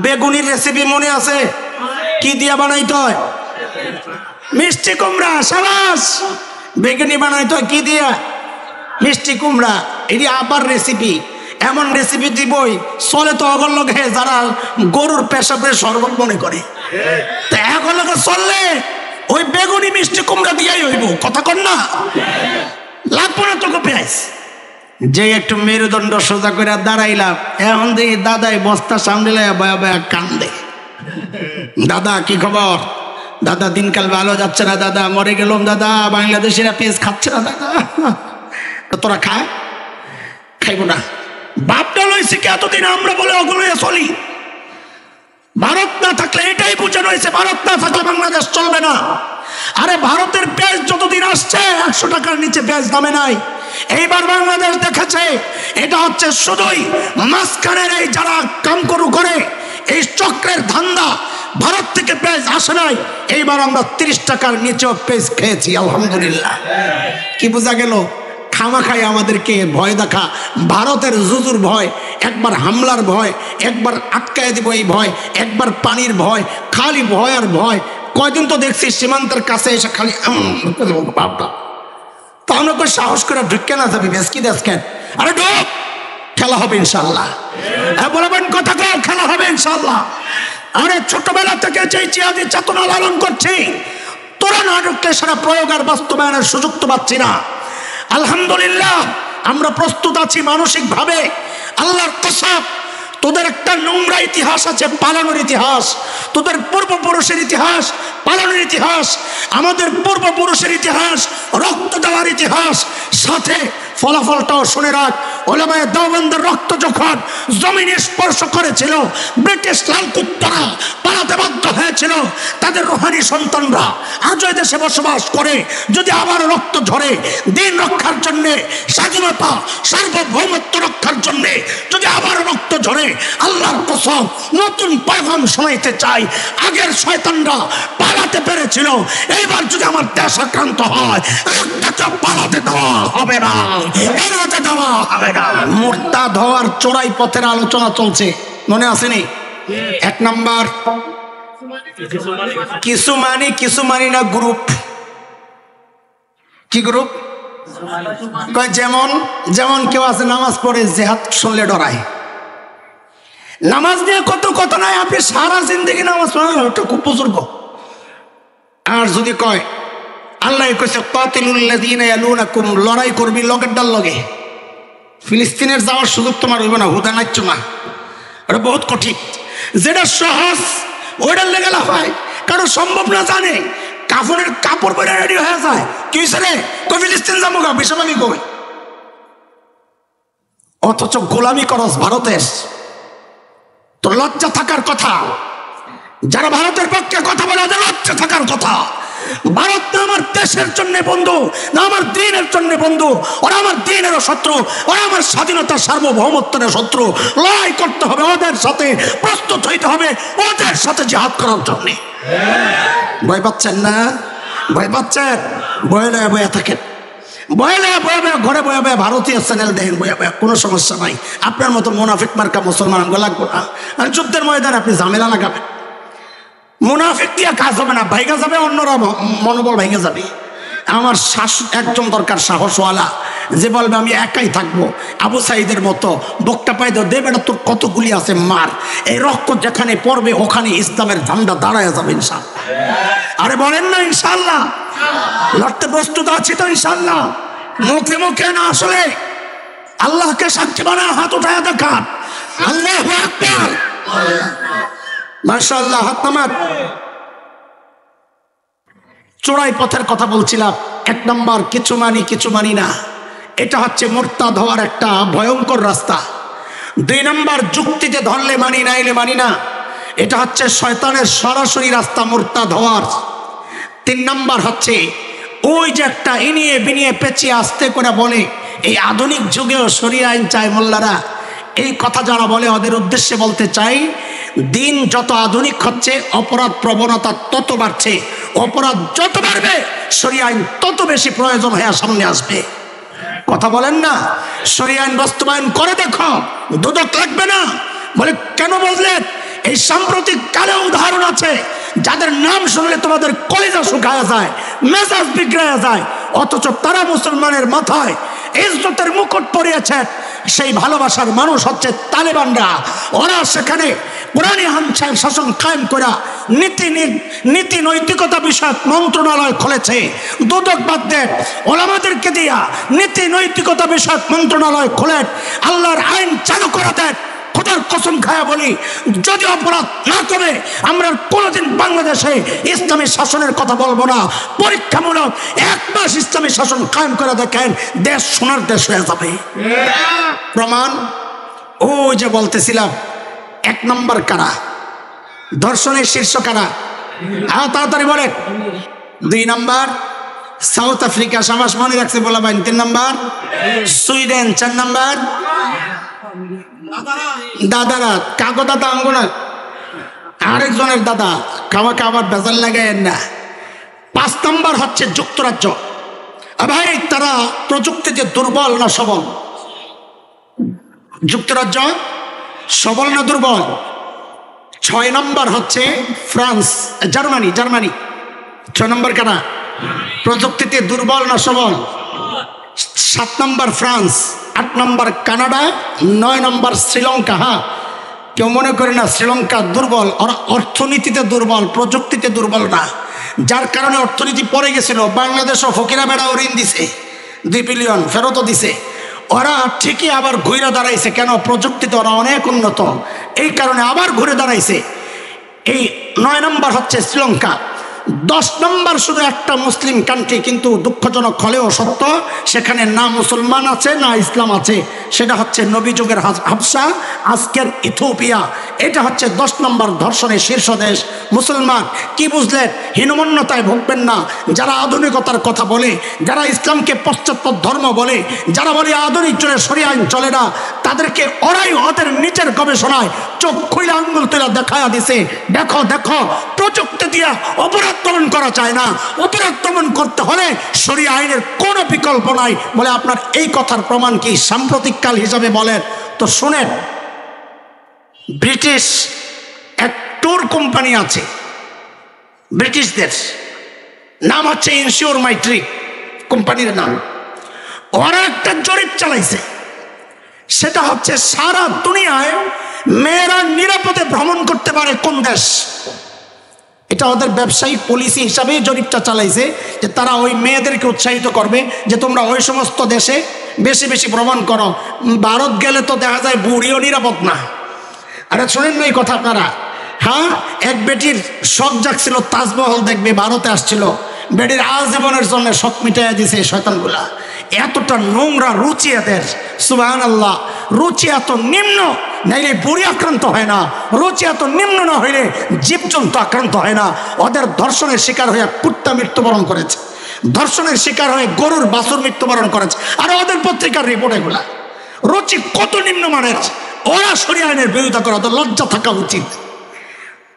বেগুনির রেসিপি মনে আছে? কি দিয়া বানাইতে হয়? মিষ্টি কুমড়া। সাবাস। বেগুনি বানাইতে হয় কি দিয়া? মিষ্টি কুমড়া। এটি আবার রেসিপি। এমন রেসিপি দিবই চলে তো অগর লোকে যারা গরুর পেশাবে শরবত মনে করে। তা এখন লোকে চললে ওই বেগুনি মিষ্টি কুমড়া দিয়াই হইব। কথা কর না? লাগবো না তোকে পেঁয়াজ। যে একটু মেরুদণ্ড সোজা করে দাঁড়াইলাম, এখন দেখি দাদাই বস্তা সামনে বয়া বয়া কান্দে। দাদা কি খবর? দাদা দিনকাল ভালো যাচ্ছে না দাদা, মরে গেলাম দাদা, বাংলাদেশিরা পেঁয়াজ খাচ্ছে না দাদা। তোরা খা? খাইব না। বাপটা লইছি কি এতদিন আমরা বলে ওগুলো চলি। ভারত না থাকলে এটাই বোঝানো হয়েছে, ভারত না থাকলে বাংলাদেশ চলবে না। আরে ভারতের পেঁয়াজ যতদিন আসছে 100 টাকার নিচে পেঁয়াজ দামে নাই। এইবার বাংলাদেশ দেখেছে এটা হচ্ছে শুধুই মাঝখানের এই যারা কাম করু করে এই চক্রের ধান্দা। ভারত থেকে পেঁয়াজ আসে নাই। এইবার আমরা 30 টাকার নিচেও পেঁয়াজ খেয়েছি, আলহামদুলিল্লাহ। কি বোঝা গেল? খামাখাই আমাদেরকে ভয় দেখা। ভারতের জুজুর ভয়, একবার হামলার ভয়, একবার আটকায় দিব এই ভয়, একবার পানির ভয়, খালি ভয় আর ভয়। কয়দিন তো দেখছি সীমান্তের কাছে এসে খালি বাবা, তাহলে করে সাহস করে ঢুকে না যাবি বেশ কি দেখেন? আরে ঢোক, খেলা হবে ইনশাল্লাহ। বলবেন কথা কও, খেলা হবে ইনশাল্লাহ। আরে ছোটবেলা থেকে যে জিহাদি চেতনা লালন করছি, তোরা না ঢুকলে সারা প্রয়োগ আর বাস্তবায়নের সুযোগ তো পাচ্ছি না। আলহামদুলিল্লাহ আমরা প্রস্তুত আছি মানসিক ভাবে। আল্লাহর কসম, তোদের একটা নোংরা ইতিহাস আছে, পালানোর ইতিহাস। তোদের পূর্বপুরুষের ইতিহাস পালানোর ইতিহাস, আমাদের পূর্বপুরুষের ইতিহাস রক্ত দেওয়ার ইতিহাস। সাথে ফলাফলটাও শুনে রাখ, ওলামায়ে দেওবন্দের রক্ত যখন জমিনে স্পর্শ করেছিল, ব্রিটিশ লাল কুত্তারা পালাতে বাধ্য হয়েছিল। তাদের রুহানি সন্তানরা আজও দেশে বসবাস করে। যদি আবার রক্ত ঝরে দিন রক্ষার জন্যে, স্বাধীনতা সার্বভৌমত্ব রক্ষার জন্যে যদি আবার রক্ত ঝরে, আল্লাহর কসম নতুন পয়গাম শোনাইতে চাই। আগের শয়তানরা পালাতে পেরেছিল, এইবার যদি আমার দেশ আক্রান্ত হয়, একটা পালাতে দেওয়া হবে না, এড়াতে দেওয়া হবে না। মুরতাদ হওয়ার চোরাই পথের আলোচনা চলছে, মনে আসেনি? 1 নাম্বার কিছু মানি না গ্রুপ। কি গ্রুপ? যেমন যেমন কেউ আছে নামাজ পড়ে জিহাদ শুনলে ডরায়। নামাজ নিয়ে কত কথা নাই, আপনি সারা জিন্দগি নামাজ পড়েন, ওটা খুব বুজুর্গ। আর যদি কয় আল্লাহ কইছে কাতিলুল্লাযীনা ইয়ালুনাকুম, লড়াই করবি লগের ডাল লগে, ফিলিস্তিনের যাওয়ার সুযোগ তোমার হইব না, হুদা নাচ্ছ না। ওটা বহুত কঠিন। যেটা সহজ ওইটার লেগে লাফায়, কারণ সম্ভব না জানে। কাপড়ের কাপড় পরে রেডি হয়ে যায়, কি হয়েছে রে? কই ফিলিস্তিন যাবো গা, বিষমামি কই। অথচ গোলামি করস ভারতের। তোর লজ্জা থাকার কথা। যারা ভারতের পক্ষে কথা বলে ওদের লজ্জা থাকার কথা। ভারত না আমার দেশের জন্য বন্ধু, না আমার দিনের জন্য বন্ধু। ওরা আমার দিনেরও শত্রু, ওরা আমার স্বাধীনতা সার্বভৌমত্বের শত্রু। লড়াই করতে হবে ওদের সাথে, প্রস্তুত হইতে হবে ওদের সাথে জিহাদ করার জন্য। ভয় পাচ্ছেন না? ভয় পাচ্ছেন? ভয় নয়, ভয় থাকেন। বয়া ঘরে বয়া ভারতীয় চ্যানেল দেখেন, বয়া কোনো সমস্যা নাই। আপনার মতো মুনাফিক মার্কা মুসলমান লাগবো না। আর যুদ্ধের ময়দানে আপনি ঝামেলা লাগাবেন, মুনাফিক দিয়ে কাজ হবে না, ভাইগা যাবে, অন্যরা মনোবল ভাইগা যাবে। আমার একজন দরকার সাহসওয়ালা, যে বলবে আমি একাই থাকবো, আবু সাইদের মতো বকটা পাই দে বেটা, তোর কতগুলি আছে মার, এই রক্ত যেখানে পড়বে ওখানে ইসলামের ঝান্ডা দাঁড়ায় যাবে ইনশাআল্লাহ। আরে বলেন না ইনশাআল্লাহ? লড়তে প্রস্তুত আছি তো ইনশাআল্লাহ? মুখে মুখে না, আসলে আল্লাহকে সাক্ষী বানা, হাত উঠায় দেখান, আল্লাহু আকবার, মাশাআল্লাহ, হাত নামান। চোরাই পথের কথা বলছিলাম। 1 নম্বর কিছু মানি না, এটা হচ্ছে মুরতাদ হওয়ার একটা ভয়ঙ্কর রাস্তা। 2 নম্বর যুক্তিতে ধরলে মানি, নাইলে মানি না, এটা হচ্ছে শয়তানের সরাসরি রাস্তা মুরতাদ হওয়ার। 3 নম্বর হচ্ছে ওই যে একটা ইনিয়ে বিনিয়ে পেঁচিয়ে আস্তে করে বলে এই আধুনিক যুগেও শরীয়ত আইন চায় মোল্লারা, এই কথা যারা বলে ওদের উদ্দেশ্যে বলতে চাই, দিন যত আধুনিক হচ্ছে অপরাধ প্রবণতা তত বাড়ছে, অপরাধ যত বাড়বে শরীয়ত আইন তত বেশি প্রয়োজন হয়ে সামনে আসবে। কথা বলেন না? শরীয়ত আইন বাস্তবায়ন করে দেখো, দুদক লাগবে না। বলে কেন বললেন? এই সাম্প্রতিক কালে উদাহরণ আছে যাদের নাম শুনলে তোমাদের কলিজা শুকায়া যায়, মেজাজ বিগড়ায়া যায়, অথচ তারা মুসলমানের মাথায় ইজ্জতের মুকুট পরিয়েছে। সেই ভালোবাসার মানুষ হচ্ছে তালেবানরা। ওরা সেখানে কোরআনী আইন শাসন কায়েম করা নীতি নৈতিকতা বিষয়ক মন্ত্রণালয় খুলেছে। দুদক বাদ দেন, ওলামাদেরকে দিয়া নীতি নৈতিকতা বিষয়ক মন্ত্রণালয় খুলে আল্লাহর আইন চালু করে দেন। খোদার কসম খায়া বলি, যদি অপরাধ না করে আমরা কোনোদিন বাংলাদেশে ইসলামী শাসনের কথা বলবো না। পরীক্ষামূলক 1 মাস ইসলামী শাসন কায়েম করে দেখেন, দেশ সোনার দেশ হয়ে যাবে। প্রমাণ ওই যে বলতেছিলাম, 1 নম্বর কারা, ধর্ষণের শীর্ষ কারা, তাড়াতাড়ি বলেন। 2 নম্বর সাউথ আফ্রিকা, সাবাস মনে রাখছে বলা ভাই। 3 নম্বর সুইডেন। 4 নম্বর দাদারা, কাকো দাদা আঙ্গো না, আরেকজনের দাদা, খাওয়াকে আবার বেজাল লাগায়েন না। 5 নম্বর হচ্ছে যুক্তরাজ্য। ভাই তারা প্রযুক্তিতে দুর্বল না সবল? যুক্তরাজ্য সবল না দুর্বল? 6 নম্বর হচ্ছে ফ্রান্স, জার্মানি। 6 নম্বর কারা? প্রযুক্তিতে দুর্বল না সবল? 7 নম্বর ফ্রান্স, 8 নম্বর কানাডা, 9 নম্বর শ্রীলঙ্কা। হ্যাঁ, কেউ মনে করে না শ্রীলঙ্কা দুর্বল, ওরা অর্থনীতিতে দুর্বল, প্রযুক্তিতে দুর্বল না, যার কারণে অর্থনীতি পড়ে গেছিল। বাংলাদেশও ফকিরা বেড়াও ঋণ দিছে, 2 বিলিয়ন ফেরতও দিছে। ওরা ঠিকই আবার ঘুরে দাঁড়াইছে। কেন? প্রযুক্তিতে ওরা অনেক উন্নত, এই কারণে আবার ঘুরে দাঁড়াইছে। এই 9 নম্বর হচ্ছে শ্রীলঙ্কা। 10 নম্বর শুধু একটা মুসলিম কান্ট্রি, কিন্তু দুঃখজনক হলেও সত্য, সেখানে না মুসলমান আছে না ইসলাম আছে, সেটা হচ্ছে নবী যুগের হাবশা, আজকের ইথিওপিয়া। এটা হচ্ছে 10 নম্বর ধর্ষণের শীর্ষ দেশ। মুসলমান কি বুঝলেন? হীনমন্যতায় ভুগবেন না। যারা আধুনিকতার কথা বলে, যারা ইসলামকে পশ্চাৎপদ ধর্ম বলে, যারা বলে আধুনিক যুগে শরীয়ত আইন চলে না, তাদেরকে ওরাই ওদের নিচের গবেষণায় চোখ খুলে আঙ্গুল তুলে দেখায়া দিছে, দেখো প্রযুক্তি দিয়া অপরাধ দমন করা যায় না, অপরাধ দমন করতে হলে শরীয়ত আইনের কোনো বিকল্প নাই। বলে আপনার এই কথার প্রমাণ কি? সাম্প্রতিক কাল হিসাবে বলেন তো শুনেন, ব্রিটিশ এক ট্যুর কোম্পানি আছে, ব্রিটিশদের নাম হচ্ছে ইনশিওর মাই ট্রিপ, কোম্পানির নাম। ওরা একটা জরিপ চালাইছে, সেটা হচ্ছে সারা দুনিয়ায় মেয়েরা নিরাপদে ভ্রমণ করতে পারে কোন দেশ। এটা ওদের ব্যবসায়িক পলিসি হিসাবেই জরিপটা চালাইছে, যে তারা ওই মেয়েদেরকে উৎসাহিত করবে যে তোমরা ওই সমস্ত দেশে বেশি বেশি ভ্রমণ করো। ভারত গেলে তো দেখা যায় বুড়িও নিরাপদ না। আরে শোনেন না এই কথা আপনারা? হ্যাঁ, এক বেটির শখ জাগছিল তাজমহল দেখবে, ভারতে আসছিল, বেটির আজীবনের জন্য শখ মিটাইয়া দিছে শয়তানগুলা। এতটা নোংরা রুচি এদের, সুবহানাল্লাহ। রুচি এত নিম্ন, নাইলে বুড়ি আক্রান্ত হয় না, রুচি এত নিম্ন না হইলে জীবজন্তু আক্রান্ত হয় না। ওদের ধর্ষণের শিকার হয়ে কুত্তা মৃত্যুবরণ করেছে, ধর্ষণের শিকার হয়ে গরুর বাছুর মৃত্যুবরণ করেছে। আর ওদের পত্রিকার রিপোর্ট এগুলা। রুচি কত নিম্নমানের! ওরা শরীয়ত আইনের বিরোধিতা করে, ওদের লজ্জা থাকা উচিত।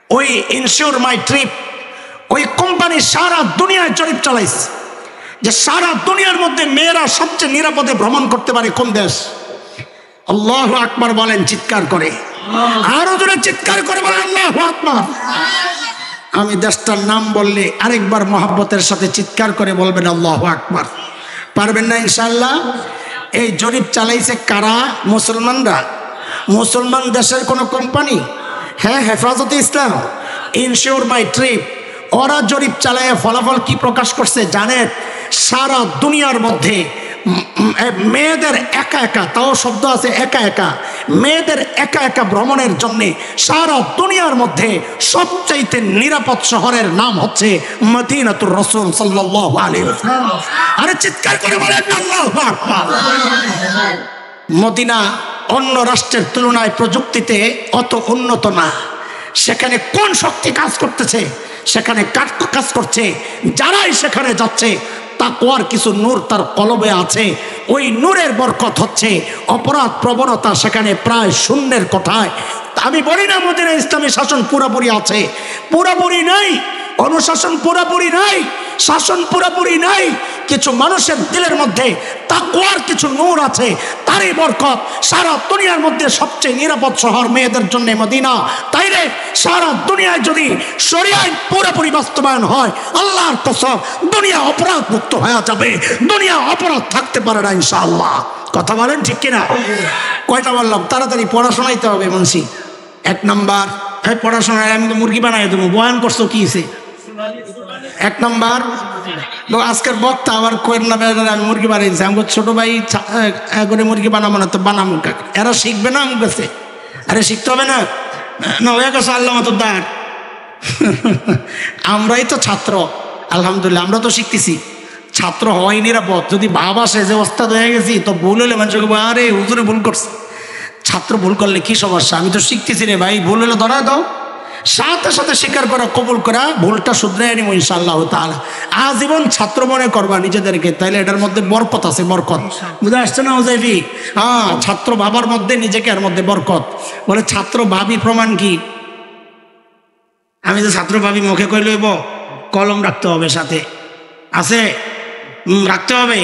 ওই ইনশিওর মাই ট্রিপ, ওই কোম্পানি সারা দুনিয়ায় জরিপ চালাইছে যে সারা দুনিয়ার মধ্যে মেয়েরা সবচেয়ে নিরাপদে ভ্রমণ করতে পারে কোন দেশ? আল্লাহু আকবার বলেন চিৎকার করে, আরো জোরে চিৎকার করে বলেন আল্লাহু আকবার। আমি দেশটার নাম বললে আরেকবার মহব্বতের সাথে চিৎকার করে বলবেন আল্লাহু আকবার। পারবেন না ইনশাআল্লাহ? এই জরিপ চালাইছে কারা? মুসলমানরা। মুসলমান দেশের কোনো কোম্পানি? হ্যাঁ, হেফাজতে ইসলাম, ইনশিওর বাই ট্রিপ। ওরা জরিপ চালায় ফলাফল কি প্রকাশ করছে জানেন? সারা দুনিয়ার মধ্যে মেয়েদের একা একা, তাও শব্দ আছে একা একা, মেয়েদের একা একা ভ্রমণের জন্য সারা দুনিয়ার মধ্যে সবচাইতে নিরাপদ শহরের নাম হচ্ছে মদিনাতুর রাসূল সাল্লাল্লাহু আলাইহি ওয়াসাল্লাম। আরে চিৎকার করে বলেন আল্লাহু আকবার। মদিনা অন্য রাষ্ট্রের তুলনায় প্রযুক্তিতে অত উন্নত না। সেখানে কোন শক্তি কাজ করতেছে? সেখানে কাজ করছে যারাই সেখানে যাচ্ছে তাকওয়ার কিছু নূর তার কলবে আছে। ওই নূরের বরকত হচ্ছে অপরাধ প্রবণতা সেখানে প্রায় শূন্যের কোঠায়। আমি বলি না মদিনা ইসলামী শাসন পুরোপুরি আছে, পুরোপুরি নাই। অনুশাসন পুরোপুরি নাই, শাসন পুরোপুরি নাই। কিছু মানুষের দিলের মধ্যে তাকওয়ার কিছু নূর আছে, তারই বরকত। সারা দুনিয়ার মধ্যে সবচেয়ে নিরাপদ শহর মেয়েদের জন্য মদিনা। তাইলে সারা দুনিয়ায় যদি শরিয়া পুরোপুরি বাস্তবায়ন হয়, আল্লাহর কসম দুনিয়া অপরাধ মুক্ত হয়ে যাবে, দুনিয়া অপরাধ থাকতে পারে না ইনশাআল্লাহ। কথা বলেন ঠিক কিনা? কয়টা বললাম? তাড়াতাড়ি পড়াশোনাইতে হবে মুন্সি। 1 নাম্বার, পড়াশোনায় আমি তো মুরগি বানাই দেবো। বয়ান করছো কি? 1 নাম্বার। আজকের বক্তা আবার কোয়েন না আমি মুরগি বানিয়েছি। আমি ছোট ভাই করে মুরগি বানাবো না তো বানাবো কাকে? এরা শিখবে না আমার কাছে? আরে শিখতে হবে না? না হয়ে গেছে আল্লাহ মতো দাঁড়। আমরাই তো ছাত্র, আলহামদুলিল্লাহ আমরা তো শিখতেছি। ছাত্র হওয়াই নিরাপদ। যদি বাবা সে যে ওস্তাদ হয়ে গেছি তো ভুল হলে মানুষকে আরে হুজুরে ভুল করছে। ছাত্র ভুল করলে কি সমস্যা? আমি তো শিখতেছি রে ভাই, ভুল হলে ধরা দাও, সাথে সাথে স্বীকার করা, কবুল করা, ভুলটা শুধরে আনিব ইনশাআল্লাহ তাআলা। আজীবন ছাত্র মনে করবা নিজেদেরকে, তাইলে এটার মধ্যে বরকত আছে, বরকত। বুঝে আসছে না হুজাইফি? হ্যাঁ, ছাত্র বাবার মধ্যে নিজেকে, এর মধ্যে বরকত। বলে ছাত্র ভাবি প্রমাণ কি? আমি যে ছাত্র ভাবি মুখে কই লইব? কলম রাখতে হবে সাথে, আছে রাখতে হবে।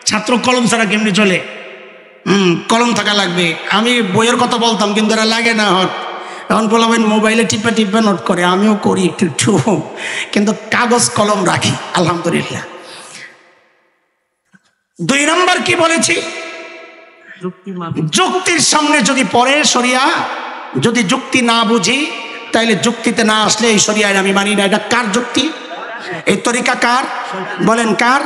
ছাত্র কলম ছাড়া কেমনি চলে? কলম থাকা লাগবে। আমি বইয়ের কথা বলতাম কিন্তু এরা লাগে না হট। এখন বলবেন মোবাইলে টিপে টিপে নোট করে, আমিও করি একটু একটু, কিন্তু কাগজ কলম রাখি আলহামদুলিল্লাহ। 2 নাম্বার কি বলেছি? যুক্তির সামনে যদি পড়ে শরিয়া, যদি যুক্তি না বুঝি তাইলে যুক্তিতে না আসলে এই শরিয়ায় আমি মানি না। এটা কার যুক্তি? এই তরিকা কার? বলেন কার?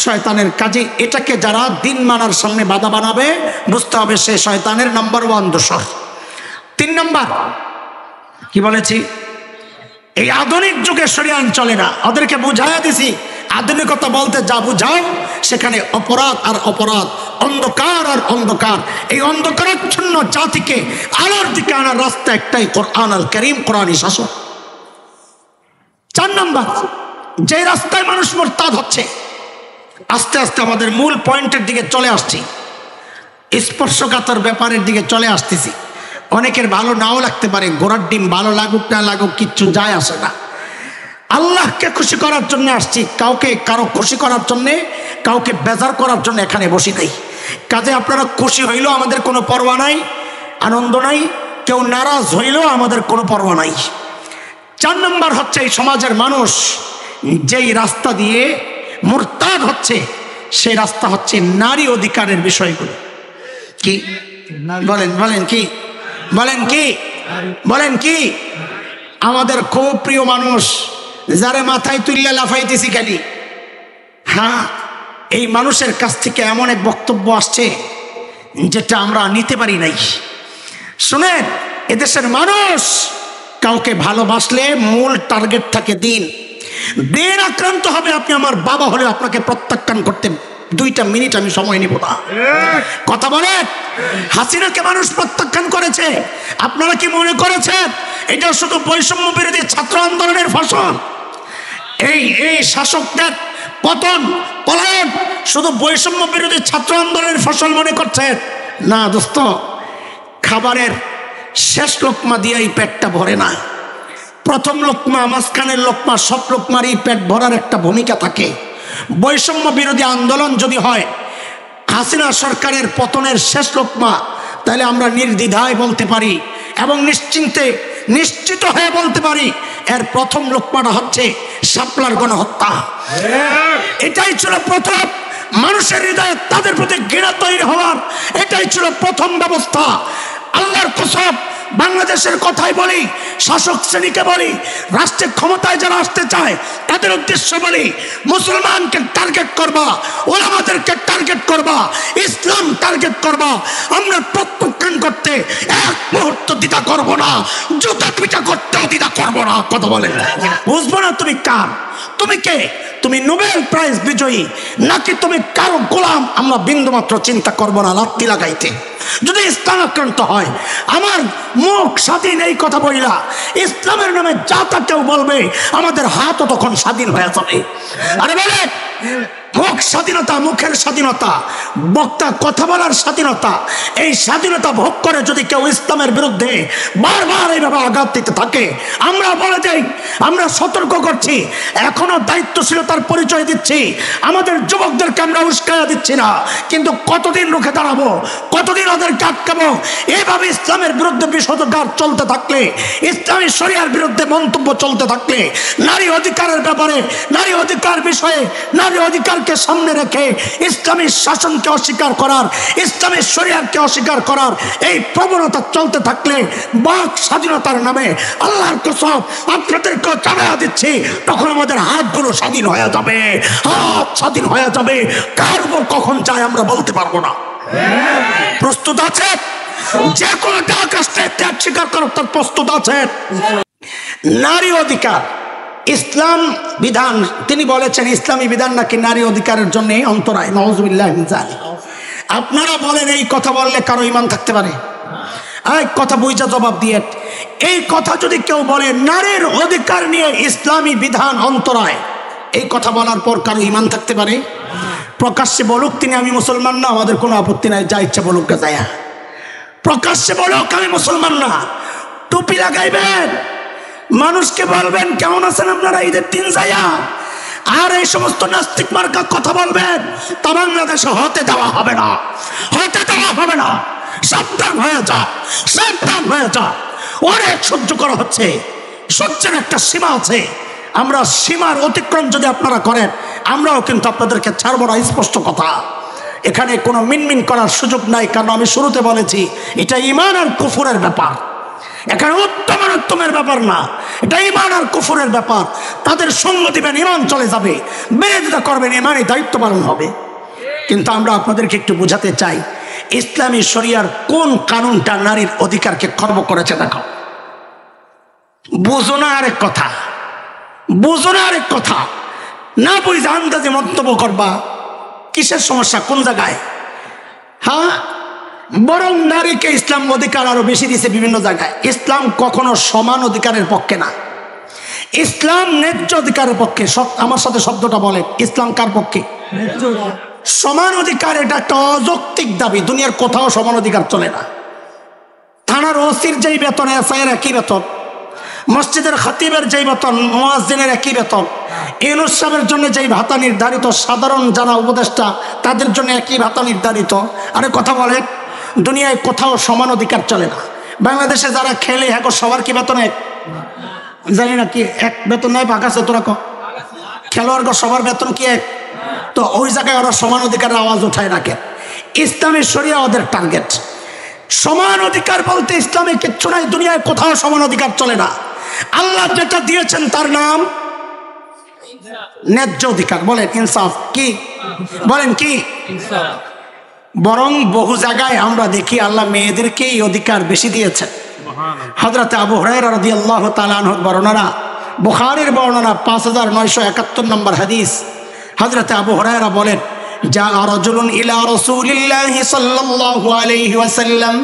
শয়তানের। কাজে এটাকে যারা দিন মানার সামনে বাধা বানাবে বুঝতে হবে সে শয়তানের নাম্বার 1 দোসর। 3 নাম্বার কি বলেছি? এই আধুনিক যুগে শরিয়া চলে না। ওদেরকে বুঝাইয়া দিছি আধুনিকতা বলতে যা বুঝাও সেখানে অপরাধ আর অপরাধ, অন্ধকার আর অন্ধকার। এই অন্ধকারাচ্ছন্ন জাতিকে আলোর দিকে আনার রাস্তা একটাই, কোরআন আল কারীম, কোরআনী শাসন। 4 নাম্বার, যে রাস্তায় মানুষ মুরতাদ হচ্ছে, আস্তে আস্তে আমাদের মূল পয়েন্টের দিকে চলে আসছি, স্পর্শকাতর ব্যাপারের দিকে চলে আসতেছি। অনেকের ভালো নাও লাগতে পারে, ঘোড়ার ডিম ভালো লাগুক না লাগুক কিচ্ছু যায় আসে না। আল্লাহকে খুশি করার জন্য আসছি, কাউকে কারো খুশি করার জন্য, কাউকে বেজার করার জন্য এখানে বসি নাই। কাজে আপনারা খুশি হইলেও আমাদের কোনো পরোয়া নাই, আনন্দ নাই। কেউ নারাজ হইলেও আমাদের কোনো পরোয়া নাই। 4 নাম্বার হচ্ছে এই সমাজের মানুষ যেই রাস্তা দিয়ে মুরতাদ হচ্ছে, সেই রাস্তা হচ্ছে নারী অধিকারের বিষয়গুলো। কি বলেন? বলেন কি? বলেন কি? বলেন কি? আমাদের খুব প্রিয় মানুষ যারে মাথায় তুললে লাফাইতেছি খালি, হ্যাঁ, এই মানুষের কাছ থেকে এমন এক বক্তব্য আসছে যেটা আমরা নিতে পারি নাই। শুনেন, এদেশের মানুষ কাউকে ভালোবাসলে মূল টার্গেট থাকে দিন। দিন আক্রান্ত হবে, আপনি আমার বাবা হলে আপনাকে প্রত্যাখ্যান করতে 2টা মিনিট আমি সময় নিব না। কথা বলেন, হাসিনাকে মানুষ প্রত্যাখ্যান করেছে। আপনারা কি মনে করেছেন এটা শুধু বৈষম্য বিরোধী ছাত্র আন্দোলনের ফসল? এই শাসকদের পতন পলায়ন শুধু বৈষম্য বিরোধী ছাত্র আন্দোলনের ফসল মনে করছেন? না দোস্ত, খাবারের শেষ লোকমা দিয়েই পেটটা ভরে না। প্রথম লোকমা, মাঝখানের লোকমা, সব লোকমারই পেট ভরার একটা ভূমিকা থাকে। বৈষম্য বিরোধী আন্দোলন যদি হয় হাসিনা সরকারের পতনের শেষ লোকমা, তাহলে আমরা নির্দ্বিধায় বলতে পারি এবং নিশ্চিত হয়ে বলতে পারি এর প্রথম লোকমাটা হচ্ছে শাপলার গণহত্যা। এটাই ছিল প্রথম মানুষের হৃদয়ে তাদের প্রতি ঘৃণা তৈরি হওয়ার, এটাই ছিল প্রথম ব্যবস্থা। আল্লাহর কসম, বাংলাদেশের কথাই বলি, শাসক শ্রেণীকে বলি, রাষ্ট্রের ক্ষমতায় যারা আসতে চায় তাদের উদ্দেশ্য বলি, মুসলমানকে টার্গেট করবা, ওলামাদেরকে টার্গেট করবা, ইসলাম টার্গেট করবা। আমরা প্রত্যাখ্যান করতে এক মুহূর্ত দ্বিধা করব না, জুতা পিটা করতেও দ্বিধা করব না। কথা বলে বুঝবো না তুমি কার, তুমি কে, তুমি নোবেল প্রাইজ বিজয়ী নাকি তুমি কারো গোলাম, আমরা বিন্দুমাত্র চিন্তা করব না লাত্তি লাগাইতে। যদি ইসলাম আক্রান্ত হয়, আমার মুখ স্বাধীন এই কথা বলিলা, ইসলামের নামে যা তা কেউ বলবে, আমাদের হাতও তখন স্বাধীন হয়ে যাবে। আরে বলে মুখ স্বাধীনতা, মুখের স্বাধীনতা, বক্তা কথা বলার স্বাধীনতা, এই স্বাধীনতা ভোগ করে যদি কেউ ইসলামের বিরুদ্ধে বারবার এইভাবে আঘাত দিতে থাকে, আমরা বলে দেই, আমরা সতর্ক করছি, এখনো দায়িত্বশীলতার পরিচয় দিচ্ছি, আমাদের যুবকদেরকে আমরা উস্কাইয়া দিচ্ছি না, কিন্তু কতদিন রুখে দাঁড়াবো, কতদিন ওদেরকে আটকাবো? এইভাবে ইসলামের বিরুদ্ধে বিষোদগার চলতে থাকলে, ইসলামী শরিয়ার বিরুদ্ধে মন্তব্য চলতে থাকলে, নারী অধিকারের ব্যাপারে, নারী অধিকার বিষয়ে, নারী অধিকার সামনে রেখে ইসলামী শাসনকে অস্বীকার করার, ইসলামী শরিয়াতকে অস্বীকার করার এই প্রবণতা চলতে থাকলে বাক স্বাধীনতার নামে আল্লাহর কসম আপনাদেরকে জানাইয়া দিচ্ছি, তখন আমাদের হাতগুলো স্বাধীন হয়ে যাবে, হাত স্বাধীন হয়ে যাবে, কার উপর কখন চাই আমরা বলতে পারবো না। প্রস্তুত আছে? যে কোনো ডাক আসতে ত্যাগ স্বীকার করার তার প্রস্তুত আছে? নারী অধিকার, ইসলাম বিধান, তিনি বলেছেন ইসলামী বিধান নাকি নারী অধিকারের জন্য অন্তরায়। নাউযুবিল্লাহি মিন যালিক। আপনারা বলেন এই কথা বললে কারো ঈমান থাকতে পারে? এক কথা বুঝা জবাব দিয়ে, এই কথা যদি কেউ বলে নারীর অধিকার নিয়ে ইসলামী বিধান অন্তরায়, এই কথা বলার পর কারো ঈমান থাকতে পারে? প্রকাশ্যে বলুক তিনি আমি মুসলমান না, আমাদের কোনো আপত্তি নাই, যা ইচ্ছা বলুক যায়, প্রকাশ্যে বলুক আমি মুসলমান না, টুপি লাগাইবেন, মানুষকে বলবেন কেমন আছেন আপনারা ঈদের দিন যায়া, আর এই সমস্ত নাস্তিক মার্কা কথা বলবেন, তা বাংলাদেশে হতে দেওয়া হবে না, হতে দেওয়া হবে না। সাবধান হয়ে যা, সাবধান হয়ে যা। অনেক সহ্য করা হচ্ছে, সহ্যের একটা সীমা আছে, আমরা সীমার অতিক্রম যদি আপনারা করেন, আমরাও কিন্তু আপনাদেরকে ছাড়বো না, স্পষ্ট কথা। এখানে কোনো মিনমিন করার সুযোগ নাই, কারণ আমি শুরুতে বলেছি এটা ঈমান আর কুফরের ব্যাপার, এখানে উত্তম আর উত্তমের ব্যাপার না, এটা ঈমান আর কুফরের ব্যাপার। তাদের সঙ্গ দিবেন, ঈমান চলে যাবে, বিরোধিতা করবেন, ঈমানই দায়িত্ব পালন হবে। কিন্তু আমরা আপনাদেরকে একটু বোঝাতে চাই, ইসলামী শরিয়ার কোন কানুনটা নারীর অধিকারকে খর্ব করেছে দেখো। বুঝো না আরেক কথা, বুঝো না আরেক কথা, না বুঝে আন্দাজে মন্তব্য করবা, কিসের সমস্যা কোন জায়গায়? হ্যাঁ, বরং নারীকে ইসলাম অধিকার আরো বেশি দিয়েছে বিভিন্ন জায়গায়। ইসলাম কখনো সমান অধিকারের পক্ষে না, ইসলাম ন্যায্য অধিকারের পক্ষে। আমার সাথে শব্দটা বলে, ইসলাম কার পক্ষে? সমান অধিকার। এটা একটা অযৌক্তিক দাবি, দুনিয়ার কোথাও সমান অধিকার চলে না। থানার ওসির যেই বেতন, এসআইয়ের একই বেতন, মসজিদের খতিবের যেই বেতন, মুয়াজ্জিনের একই বেতন, ইউনুস সাহেবের জন্য যেই ভাতা নির্ধারিত, সাধারণ যারা উপদেষ্টা তাদের জন্য একই ভাতা নির্ধারিত। আরে কথা বলে, দুনিয়ায় কোথাও সমান অধিকার চলে না। বাংলাদেশে যারা খেলে এখন সবার কি বেতন এক? জানি না কি এক বেতন নাই? বাগাছে তোরা খেলোয়াড় সবার বেতন কি এক? তো ওই জায়গায় ওরা সমান অধিকারের আওয়াজ উঠায় রাখে। ইসলামী শরিয়া ওদের টার্গেট। সমান অধিকার বলতে ইসলামে কিচ্ছু নাই, দুনিয়ায় কোথাও সমান অধিকার চলে না। আল্লাহ যেটা দিয়েছেন তার নাম ন্যায্য অধিকার। বলেন ইনসাফ কি? বলেন কি? বরং বহু জায়গায় আমরা দেখি আল্লাহ মেয়েদেরকে এই অধিকার বেশি দিয়েছেন। হযরত আবু হুরায়রা রাদিয়াল্লাহু তাআলা আনহু বর্ণনা, বুখারীর বর্ণনা 5971 নম্বর হাদিস। হযরত আবু হুরায়রা বলেন, জা রাজুলুন ইলা রাসূলিল্লাহি সাল্লাল্লাহু আলাইহি ওয়াসাল্লাম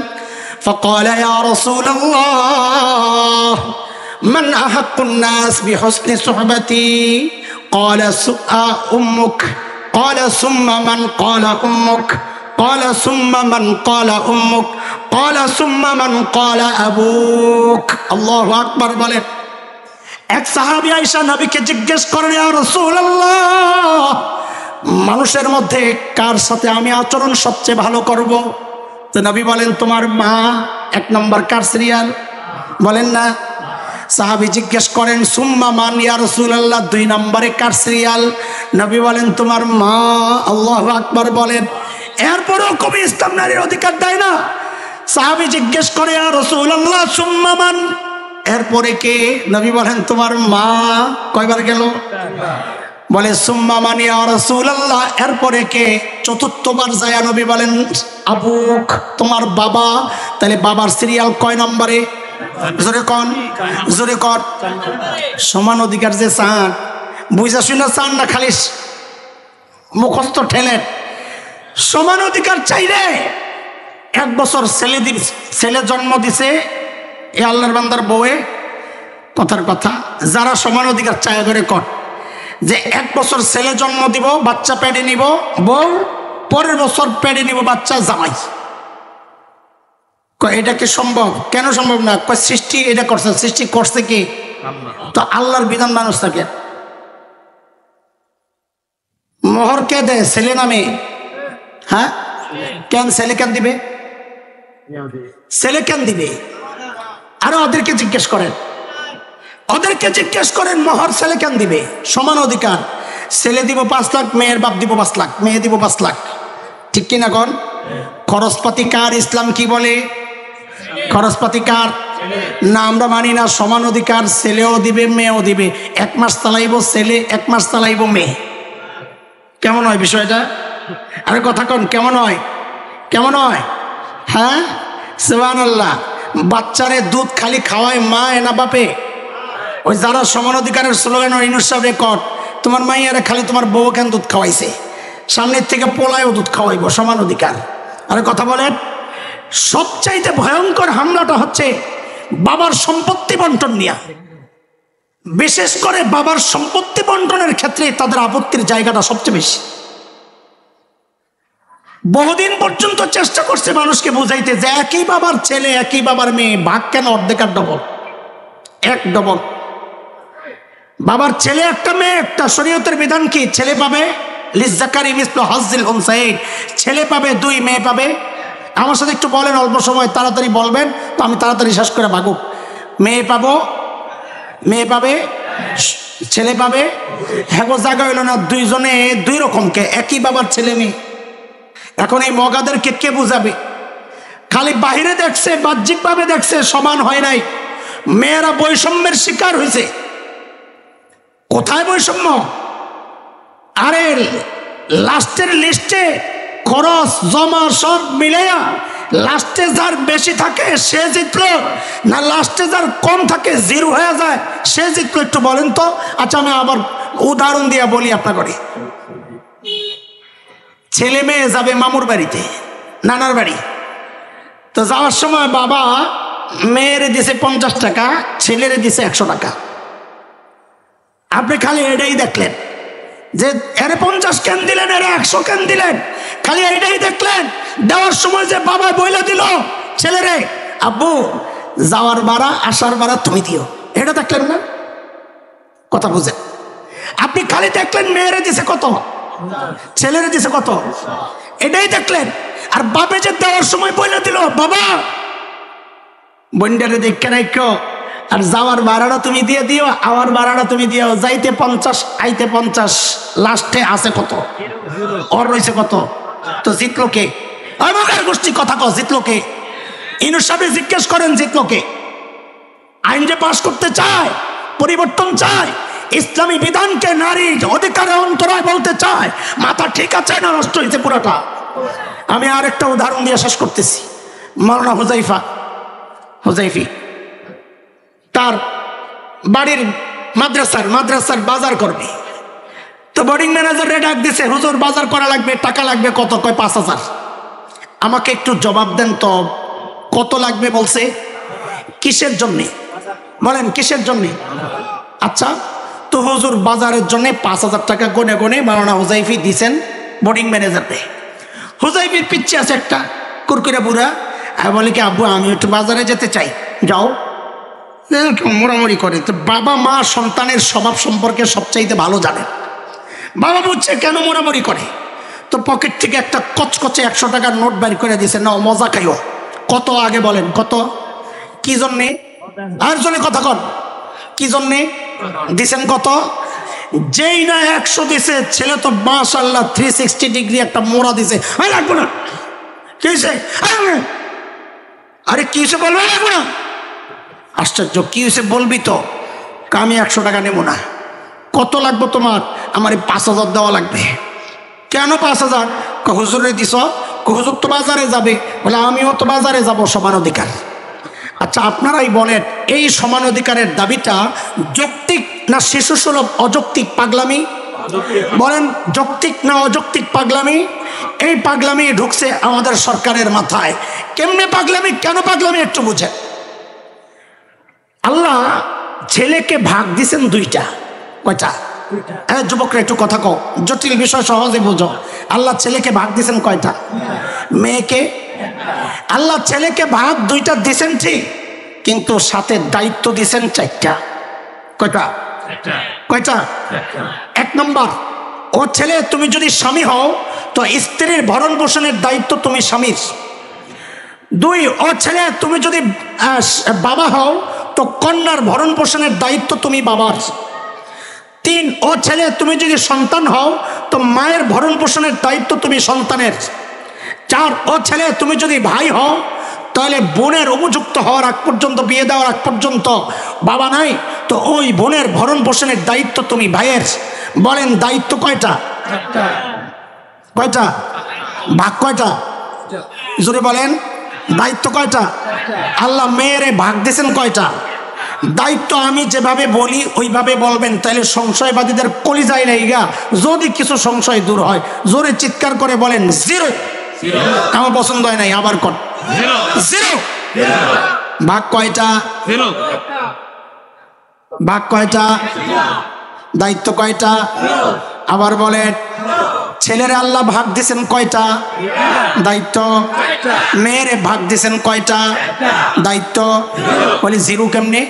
فقال يا رسول الله من أحق الناس بحسن صحبتي قال أمك قال ثم من قال أمك قال ثم من قال أمك قال ثم من قال أبوك الله أكبر বলেন। এক সাহাবী আয়েশা নবীকে জিজ্ঞেস করেন, ইয়া রাসূলুল্লাহ মানুষের মধ্যে কার সাথে আমি আচরণ সবচেয়ে ভালো করব? তো নবী বলেন তোমার মা এক নম্বর। কার সিরিয়াল বলেন না? সাহাবী জিজ্ঞেস করেন সুম্মা মান ইয়া রাসূলুল্লাহ, দুই নম্বরে কার সিরিয়াল? নবী বলেন তোমার মা। আল্লাহু আকবার বলেন। এরপরও কবি ইসলাম নারীর অধিকার দেয় না। সাহাবী জিজ্ঞেস করে ইয়া রাসূলুল্লাহ সুম্মা মান, এরপরে কে? নবী বলেন তোমার মা। কয়বার গেল? বলে সুম্মা মান ইয়া রাসূলুল্লাহ, এরপরে কে? চতুর্থবার যায় নবী বলেন আবুক, তোমার বাবা। তাহলে বাবার সিরিয়াল কয় নম্বরে? জোরে কন, জোরে কর। সমান অধিকার যে চান, বুঝা শুনে চান না খালি মুখস্থ ঠেলেন। সমান অধিকার চাইলে 1 বছর ছেলে জন্ম দিছে এ আল্লাহর বান্দার বউয়ে। কথার কথা, যারা সমান অধিকার চায় ধরে কর যে 1 বছর ছেলে জন্ম দিব, বাচ্চা পেটে নিব বউ, পরের বছর পেটে নিব বাচ্চা জামাই। এটা কি সম্ভব? কেন সম্ভব না? সৃষ্টি এটা করছে। সৃষ্টি করছে কি? তো আল্লাহর বিধান মানুষ থাকে। মোহর কে দেয়? ছেলে নামে। হ্যাঁ, কেন ছেলে কেন দিবে? ছেলে কেন দিবে? আরে ওদেরকে জিজ্ঞেস করেন, ওদেরকে জিজ্ঞেস করেন মোহর ছেলে কেন দিবে? সমান অধিকার। ছেলে দিব 5 লাখ, মেয়ের বাপ দিব 5 লাখ, মেয়ে দিব 5 লাখ। ঠিক কিনা কোন? খরচপাতি কার? ইসলাম কি বলে? খরচপাতি কার? না, আমরা মানি না। সমান অধিকার, ছেলেও দিবে মেয়েও দিবে। 1 মাস চালাইব ছেলে, 1 মাস চালাইব মেয়ে। কেমন হয় বিষয়টা? আরে কথা কন, কেমন হয়? কেমন হয়? হ্যাঁ, সুবহানাল্লাহ। বাচ্চারে দুধ খালি খাওয়ায় মা না বাপে? ওই যারা সমান অধিকারের স্লোগান ইউনুস রেকর্ড, তোমার মাইয়ারে খালি তোমার বউ কেন দুধ খাওয়াইছে, সামনের থেকে পোলায়ও দুধ খাওয়াইব। সমান অধিকার। আরে কথা বলেন। সবচাইতে ভয়ঙ্কর হামলাটা হচ্ছে বাবার সম্পত্তি বন্টন নিয়ে। বিশেষ করে বাবার সম্পত্তি বন্টনের ক্ষেত্রে তাদের আপত্তির জায়গাটা সবচেয়ে বেশি। বহুদিন পর্যন্ত চেষ্টা করছে মানুষকে বুঝাইতে যে একই বাবার ছেলে একই বাবার মেয়ে, ভাগ কেন অর্ধেক আর ডবল? 1 ডবল। বাবার ছেলে একটা মেয়ে একটা। শরীয়তের বিধান কি? ছেলে পাবে লিজ্জাকারি মিসলু হাজ্জিল উনসায়াইন, ছেলে পাবে 2, মেয়ে পাবে। আমার সাথে একটু বলেন, অল্প সময় তাড়াতাড়ি বলবেন তো আমি তাড়াতাড়ি শেষ করে ভাগুক। মেয়ে পাবো, মেয়ে পাবে, ছেলে পাবে। হ্যাঁ, জায়গা হইল না, 2 জনে 2 রকমকে, একই বাবার ছেলে মেয়ে। এখন এই মগাদেরকে কে বুঝাবে? খালি বাহিরে দেখছে, বাহ্যিকভাবে দেখছে, সমান হয় নাই। মেয়েরা বৈষম্যের শিকার হয়েছে। কোথায় বৈষম্য? আরে লাস্টের লিস্টে খরচ জমা সব মিলাইয়া লাস্টে যার বেশি থাকে সে জিতলো, না লাস্টে যার কম থাকে 0 হয়ে যায় সে জিতলো? একটু বলেন তো। আচ্ছা, আমি আবার উদাহরণ দিয়ে বলি আপনাকে। ছেলে মেয়ে যাবে মামুর বাড়িতে, নানার বাড়ি। তো যাওয়ার সময় বাবা মেয়েরে দিছে 50 টাকা, ছেলেরে দিছে 100 টাকা। আপনি খালি এটাই দেখলেন যে এরে 50 কেন দিলেন, এরে 100 কেন দিলেন, খালি এটাই দেখলেন। দেওয়ার সময় যে বাবা বইলা দিল ছেলেরে, আব্বু যাওয়ার ভাড়া আসার ভাড়া তুমি দিও, এটা দেখলেন না? কথা বুঝেন? আপনি খালি দেখলেন মেয়েরে দিছে কত, ছেলেরে দিছে কত, এটাই দেখলেন। আর বাপে যে দেওয়ার সময় বইলা দিল বাবা বন্ডারে দেখে রাখো, আর যাওয়ার ভাড়াটা তুমি দিয়ে দিও, আওয়ার ভাড়াটা তুমি দিও। যাইতে 50, আইতে 50, লাস্টে আছে কত? ওর রয়েছে কত? তো জিতলো কে? আমার গোষ্ঠী কথা কও, জিতলো কে? ইউনুস সাহেব জিজ্ঞেস করেন জিতলো কে? আইন যে পাশ করতে চায়, পরিবর্তন চায়, ইসলামী বিধানকে নারী অধিকারের অন্তরায় বলতে চায়, মাথা ঠিক আছে না নষ্ট হয়েছে পুরোটা? আমি আরেকটা উদাহরণ দিয়ে শেষ করতেছি। মাওলানা হুজাইফি তার বাড়ির মাদ্রাসার বাজার করবে। তো বোর্ডিং ম্যানেজার ডাক দিছে, হুজুর বাজার করা লাগবে, টাকা লাগবে কত? কয় 5000। আমাকে একটু জবাব দেন তো কত লাগবে বলছে? কিসের জন্যে বলেন, কিসের জন্যে? আচ্ছা, তো হুজুর বাজারের জন্য 5000 টাকা গনে গনে মাওলানা হুজাইফি দিছেন বোর্ডিং ম্যানেজারকে। হুজাইফির পিচ্ছে আছে একটা কুরকুরে বুড়া, বলে কি আব্বু আমি একটু বাজারে যেতে চাই, যাও। মোড়ামুড়ি করে। তো বাবা মা সন্তানের স্বভাব সম্পর্কে সবচাইতে ভালো জানেন। বাবা বুঝছে কেন মোড়ামুড়ি করে, তো পকেট থেকে একটা কচকচে 100 টাকার নোট বের করে দিয়েছে, নাও মজা খাইও। কত আগে বলেন, কত? কি জন্যে? আর জন্য কথা কন, কি জন্যে দিছেন? কত? যেই না 100 দিছে, ছেলে তো মাশাআল্লাহ 360 ডিগ্রি একটা মোড়া দিছে। লাগবো না। কি হয়েছে? আরে কি হয়েছে বলবে? লাগবো না। আশ্চর্য, কি হয়েছে বলবি তো? আমি 100 টাকা নেবো না। কত লাগবে তোমার? আমার 5000 দেওয়া লাগবে। কেন 5000? হুজুরে দিছ? হুজুর তো বাজারে যাবে। বলে আমিও তো বাজারে যাব, সমান অধিকার। আচ্ছা আপনারাই বলেন, এই সমান অধিকারের দাবিটা যৌক্তিক না শিশুসুলভ অযৌক্তিক পাগলামি? বলেন যৌক্তিক না অযৌক্তিক পাগলামি? এই পাগলামি ঢুকছে আমাদের সরকারের মাথায়। কেমনে পাগলামি, কেন পাগলামি একটু বুঝেন। আল্লাহ ছেলেকে ভাগ দিছেন 2টা। কয়টা? হ্যাঁ যুবকরা একটু কথা কও, জটিল বিষয় সহজে বুঝো। আল্লাহ ছেলেকে ভাগ দিছেন কয়টা? মেয়েকে? আল্লাহ ছেলেকে ভাগ 2টা দিছেন ঠিক, কিন্তু সাথে দায়িত্ব দিছেন 4টা। কয়টা? কয়টা? 1 নম্বর, ও ছেলে তুমি যদি স্বামী হও তো স্ত্রীর ভরণ পোষণের দায়িত্ব তুমি স্বামীর। 2, ও ছেলে তুমি যদি বাবা হও তো কন্যার ভরণ পোষণের দায়িত্ব তুমি বাবার। 3, ও ছেলে তুমি যদি সন্তান হও তো মায়ের ভরণ পোষণের দায়িত্ব তুমি সন্তানের। 4, ও ছেলে তুমি যদি ভাই হও তাহলে বোনের উপযুক্ত হওয়ার আগ পর্যন্ত, বিয়ে দেওয়ার আগ পর্যন্ত বাবা নাই, তো ওই বোনের ভরণ পোষণের দায়িত্ব তুমি ভাইয়ের। বলেন দায়িত্ব কয়টা? কয়টা? ভাগ কয়টা? জোরে বলেন দায়িত্ব কয়টা? আল্লাহ মেয়েরে ভাগ দিয়েছেন কয়টা? দায়িত্ব আমি যেভাবে বলি ওইভাবে বলবেন, তাহলে সংশয়বাদীদের কলিজায় নেই গা। যদি কিছু সংশয় দূর হয় জোরে চিৎকার করে বলেন 0। আমার পছন্দ হয় নাই, আবার কর 0। ভাগ কয়টা? ভাগ কয়টা? দায়িত্ব কয়টা? আবার বলেন ছেলেরে আল্লাহ ভাগ দিছেন কয়টা? দায়িত্ব। মেয়েরে ভাগ দিছেন কয়টা? দায়িত্ব। বলি 0 কেমনে?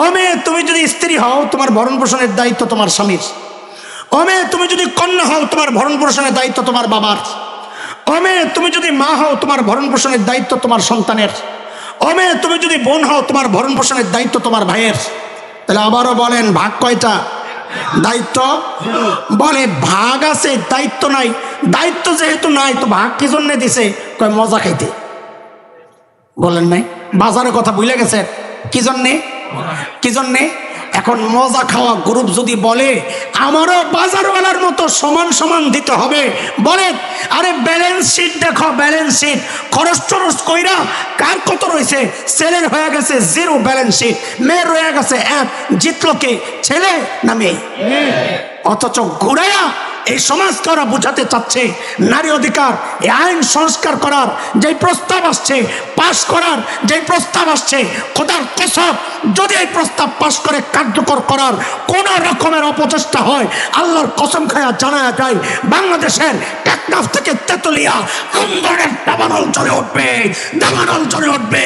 ও মেয়ে তুমি যদি স্ত্রী হও তোমার ভরণ পোষণের দায়িত্ব তোমার স্বামীর। ও মেয়ে তুমি যদি কন্যা হও তোমার ভরণ পোষণের দায়িত্ব তোমার বাবার। ও মেয়ে তুমি যদি মা হও তোমার ভরণ পোষণের দায়িত্ব তোমার সন্তানের। ও মেয়ে তুমি যদি বোন হও তোমার ভরণ পোষণের দায়িত্ব তোমার ভাইয়ের। তাহলে আবারও বলেন ভাগ কয়টা? দায়িত্ব। বলে ভাগ আছে দায়িত্ব নাই। দায়িত্ব যেহেতু নাই তো ভাগ কি জন্য দিছে? কয় মজা খাইতে। বলেন নাই? বাজারের কথা ভুলে গেছে। কি জন্যে? কি জন্যে? এখন মজা খাওয়া গ্রুপ যদি বলে আমারও বাজারওয়ালার মতো সমান সমান দিতে হবে, বলেন আরে ব্যালেন্স শিট দেখো, ব্যালেন্স শিট খরচ টরচ কইরা কার কত রয়েছে? ছেলের হয়ে গেছে 0 ব্যালেন্স শিট, মেয়ের রয়ে গেছে 1। জিতলো কে? ছেলে না মেয়ে? অথচ ঘুরাইয়া এই সমাজকে ওরা বুঝাতে চাচ্ছে নারী অধিকার, এই আইন সংস্কার করার যে প্রস্তাব আসছে, পাশ করার যে প্রস্তাব আসছে, খোদার কসম যদি এই প্রস্তাব পাশ করে কার্যকর করার কোন রকমের অপচেষ্টা হয়, আল্লাহর কসম খায়া জানা যায় বাংলাদেশের টেকনাফ থেকে তেতুলিয়া আন্দোলনের দাবানল চলে উঠবে, দাবানল চলে উঠবে,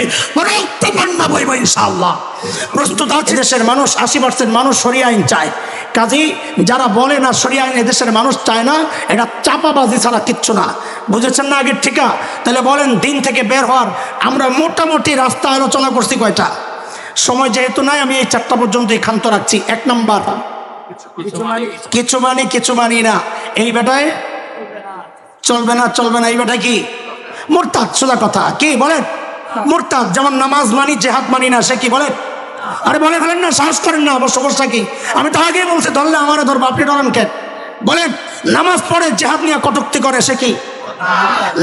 রক্ত বন্যা বইব ইনশাআল্লাহ। প্রস্তুত আছে দেশের মানুষ। 80% মানুষ শরিয়া আইন চায়। কাজী যারা বলে না শরিয়া আইন দেশের মানুষ চায় না, এটা চাপাবাজি ছাড়া কিচ্ছু না। বুঝেছেন না আগের ঠিকা? তাহলে বলেন দিন থেকে বের হওয়ার আমরা মোটামুটি রাস্তা আলোচনা করছি কয়টা? সময় যেহেতু নাই আমি এই 4টা পর্যন্ত ক্ষান্ত রাখছি। 1 নাম্বার কিছু মানি না, এই বেটায় চলবে না, চলবে না। এই বেটা কি? মুরতাদ। সোজা কথা। কি বলেন? মুরতাদ। যেমন নামাজ মানি জেহাদ মানি না, সে কি? বলেন আরে বলে ফেলেন না, সাহস করেন না। সমস্যা কি? আমি তো আগেই বলছি ধরলে আমারে ধরবো, আপনি ডরান কেন? বলেন নামাজ পড়ে জেহাদ নিয়ে কটূক্তি করে, সে কি?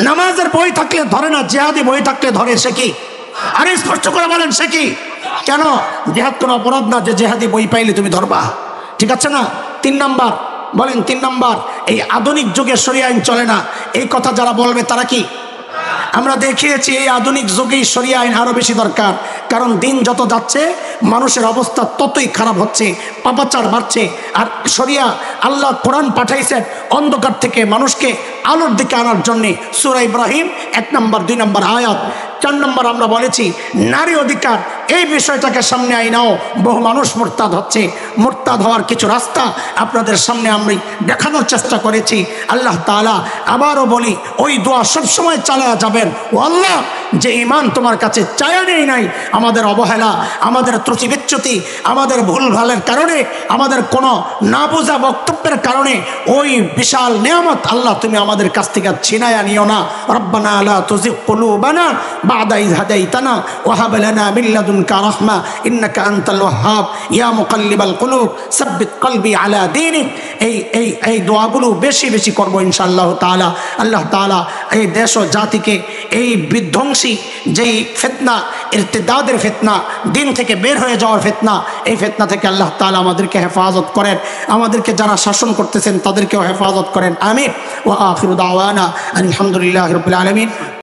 নামাজের বই থাকলে ধরে না, জেহাদি বই থাকলে ধরে, সে কি? আরে স্পষ্ট করে বলেন সে কি? কেন? জেহাদ কোনো অপরাধ না যে জেহাদি বই পাইলে তুমি ধরবা, ঠিক আছে না? 3 নাম্বার বলেন 3 নাম্বার এই আধুনিক যুগে শরিয়া আইন চলে না, এই কথা যারা বলবে তারা কি? আমরা দেখিয়েছি এই আধুনিক যুগেই শরিয়া আইন আরো বেশি দরকার। কারণ দিন যত যাচ্ছে মানুষের অবস্থা ততই খারাপ হচ্ছে, পাপাচার বাড়ছে। আর শরিয়া আল্লাহ কোরআন পাঠাইছেন অন্ধকার থেকে মানুষকে আলোর দিকে আনার জন্যে। সূরা ইব্রাহিম 1 নম্বর 2 নম্বর আয়াত। 4 নম্বর আমরা বলেছি নারী অধিকার এই বিষয়টাকে সামনে আইনাও বহু মানুষ মোরতাদ হচ্ছে। মোরতাদ হওয়ার কিছু রাস্তা আপনাদের সামনে আমি দেখানোর চেষ্টা করেছি। আল্লাহ তাআলা আবারও বলি, ওই দোয়া সবসময় চালায়া যাবেন। ও আল্লাহ, যে ঈমান তোমার কাছে চায়া নেই নাই, আমাদের অবহেলা, আমাদের ত্রুটি বিচ্যুতি, আমাদের ভুলভালের কারণে, আমাদের কোনো না বোঝা বক্তব্যের কারণে ওই বিশাল নিয়ামত আল্লাহ তুমি আমাদের কাছ থেকে ছিনায়া নিও না। রব্বানা লা তুযিগ কুলুবানা বা'দা ইয হাদাইতানা ওয়া হাব লানা মিন লাদুনকা রাহমা ইন্নাকা আনতাল ওয়াহ্হাব ইয়া মুকাল্লিবাল কুলুব সাব্বিত কলবি আলা দীনিক। এই দোয়াগুলো বেশি বেশি করবো ইনশাআল্লাহ তাআলা। আল্লাহ তাআলা এই দেশ ও জাতিকে এই বিধ্বংসী যেই ফিতনা, ইরতিদাদের ফিতনা, দিন থেকে বের হয়ে যাওয়ার ফিতনা, এই ফিতনা থেকে আল্লাহ তাআলা আমাদেরকে হেফাজত করেন। আমাদেরকে যারা শাসন করতেছেন তাদেরকেও হেফাজত করেন। আমিন। ওয়া আখিরু দাওয়ানা আলহামদুলিল্লাহি রাব্বিল আলামিন।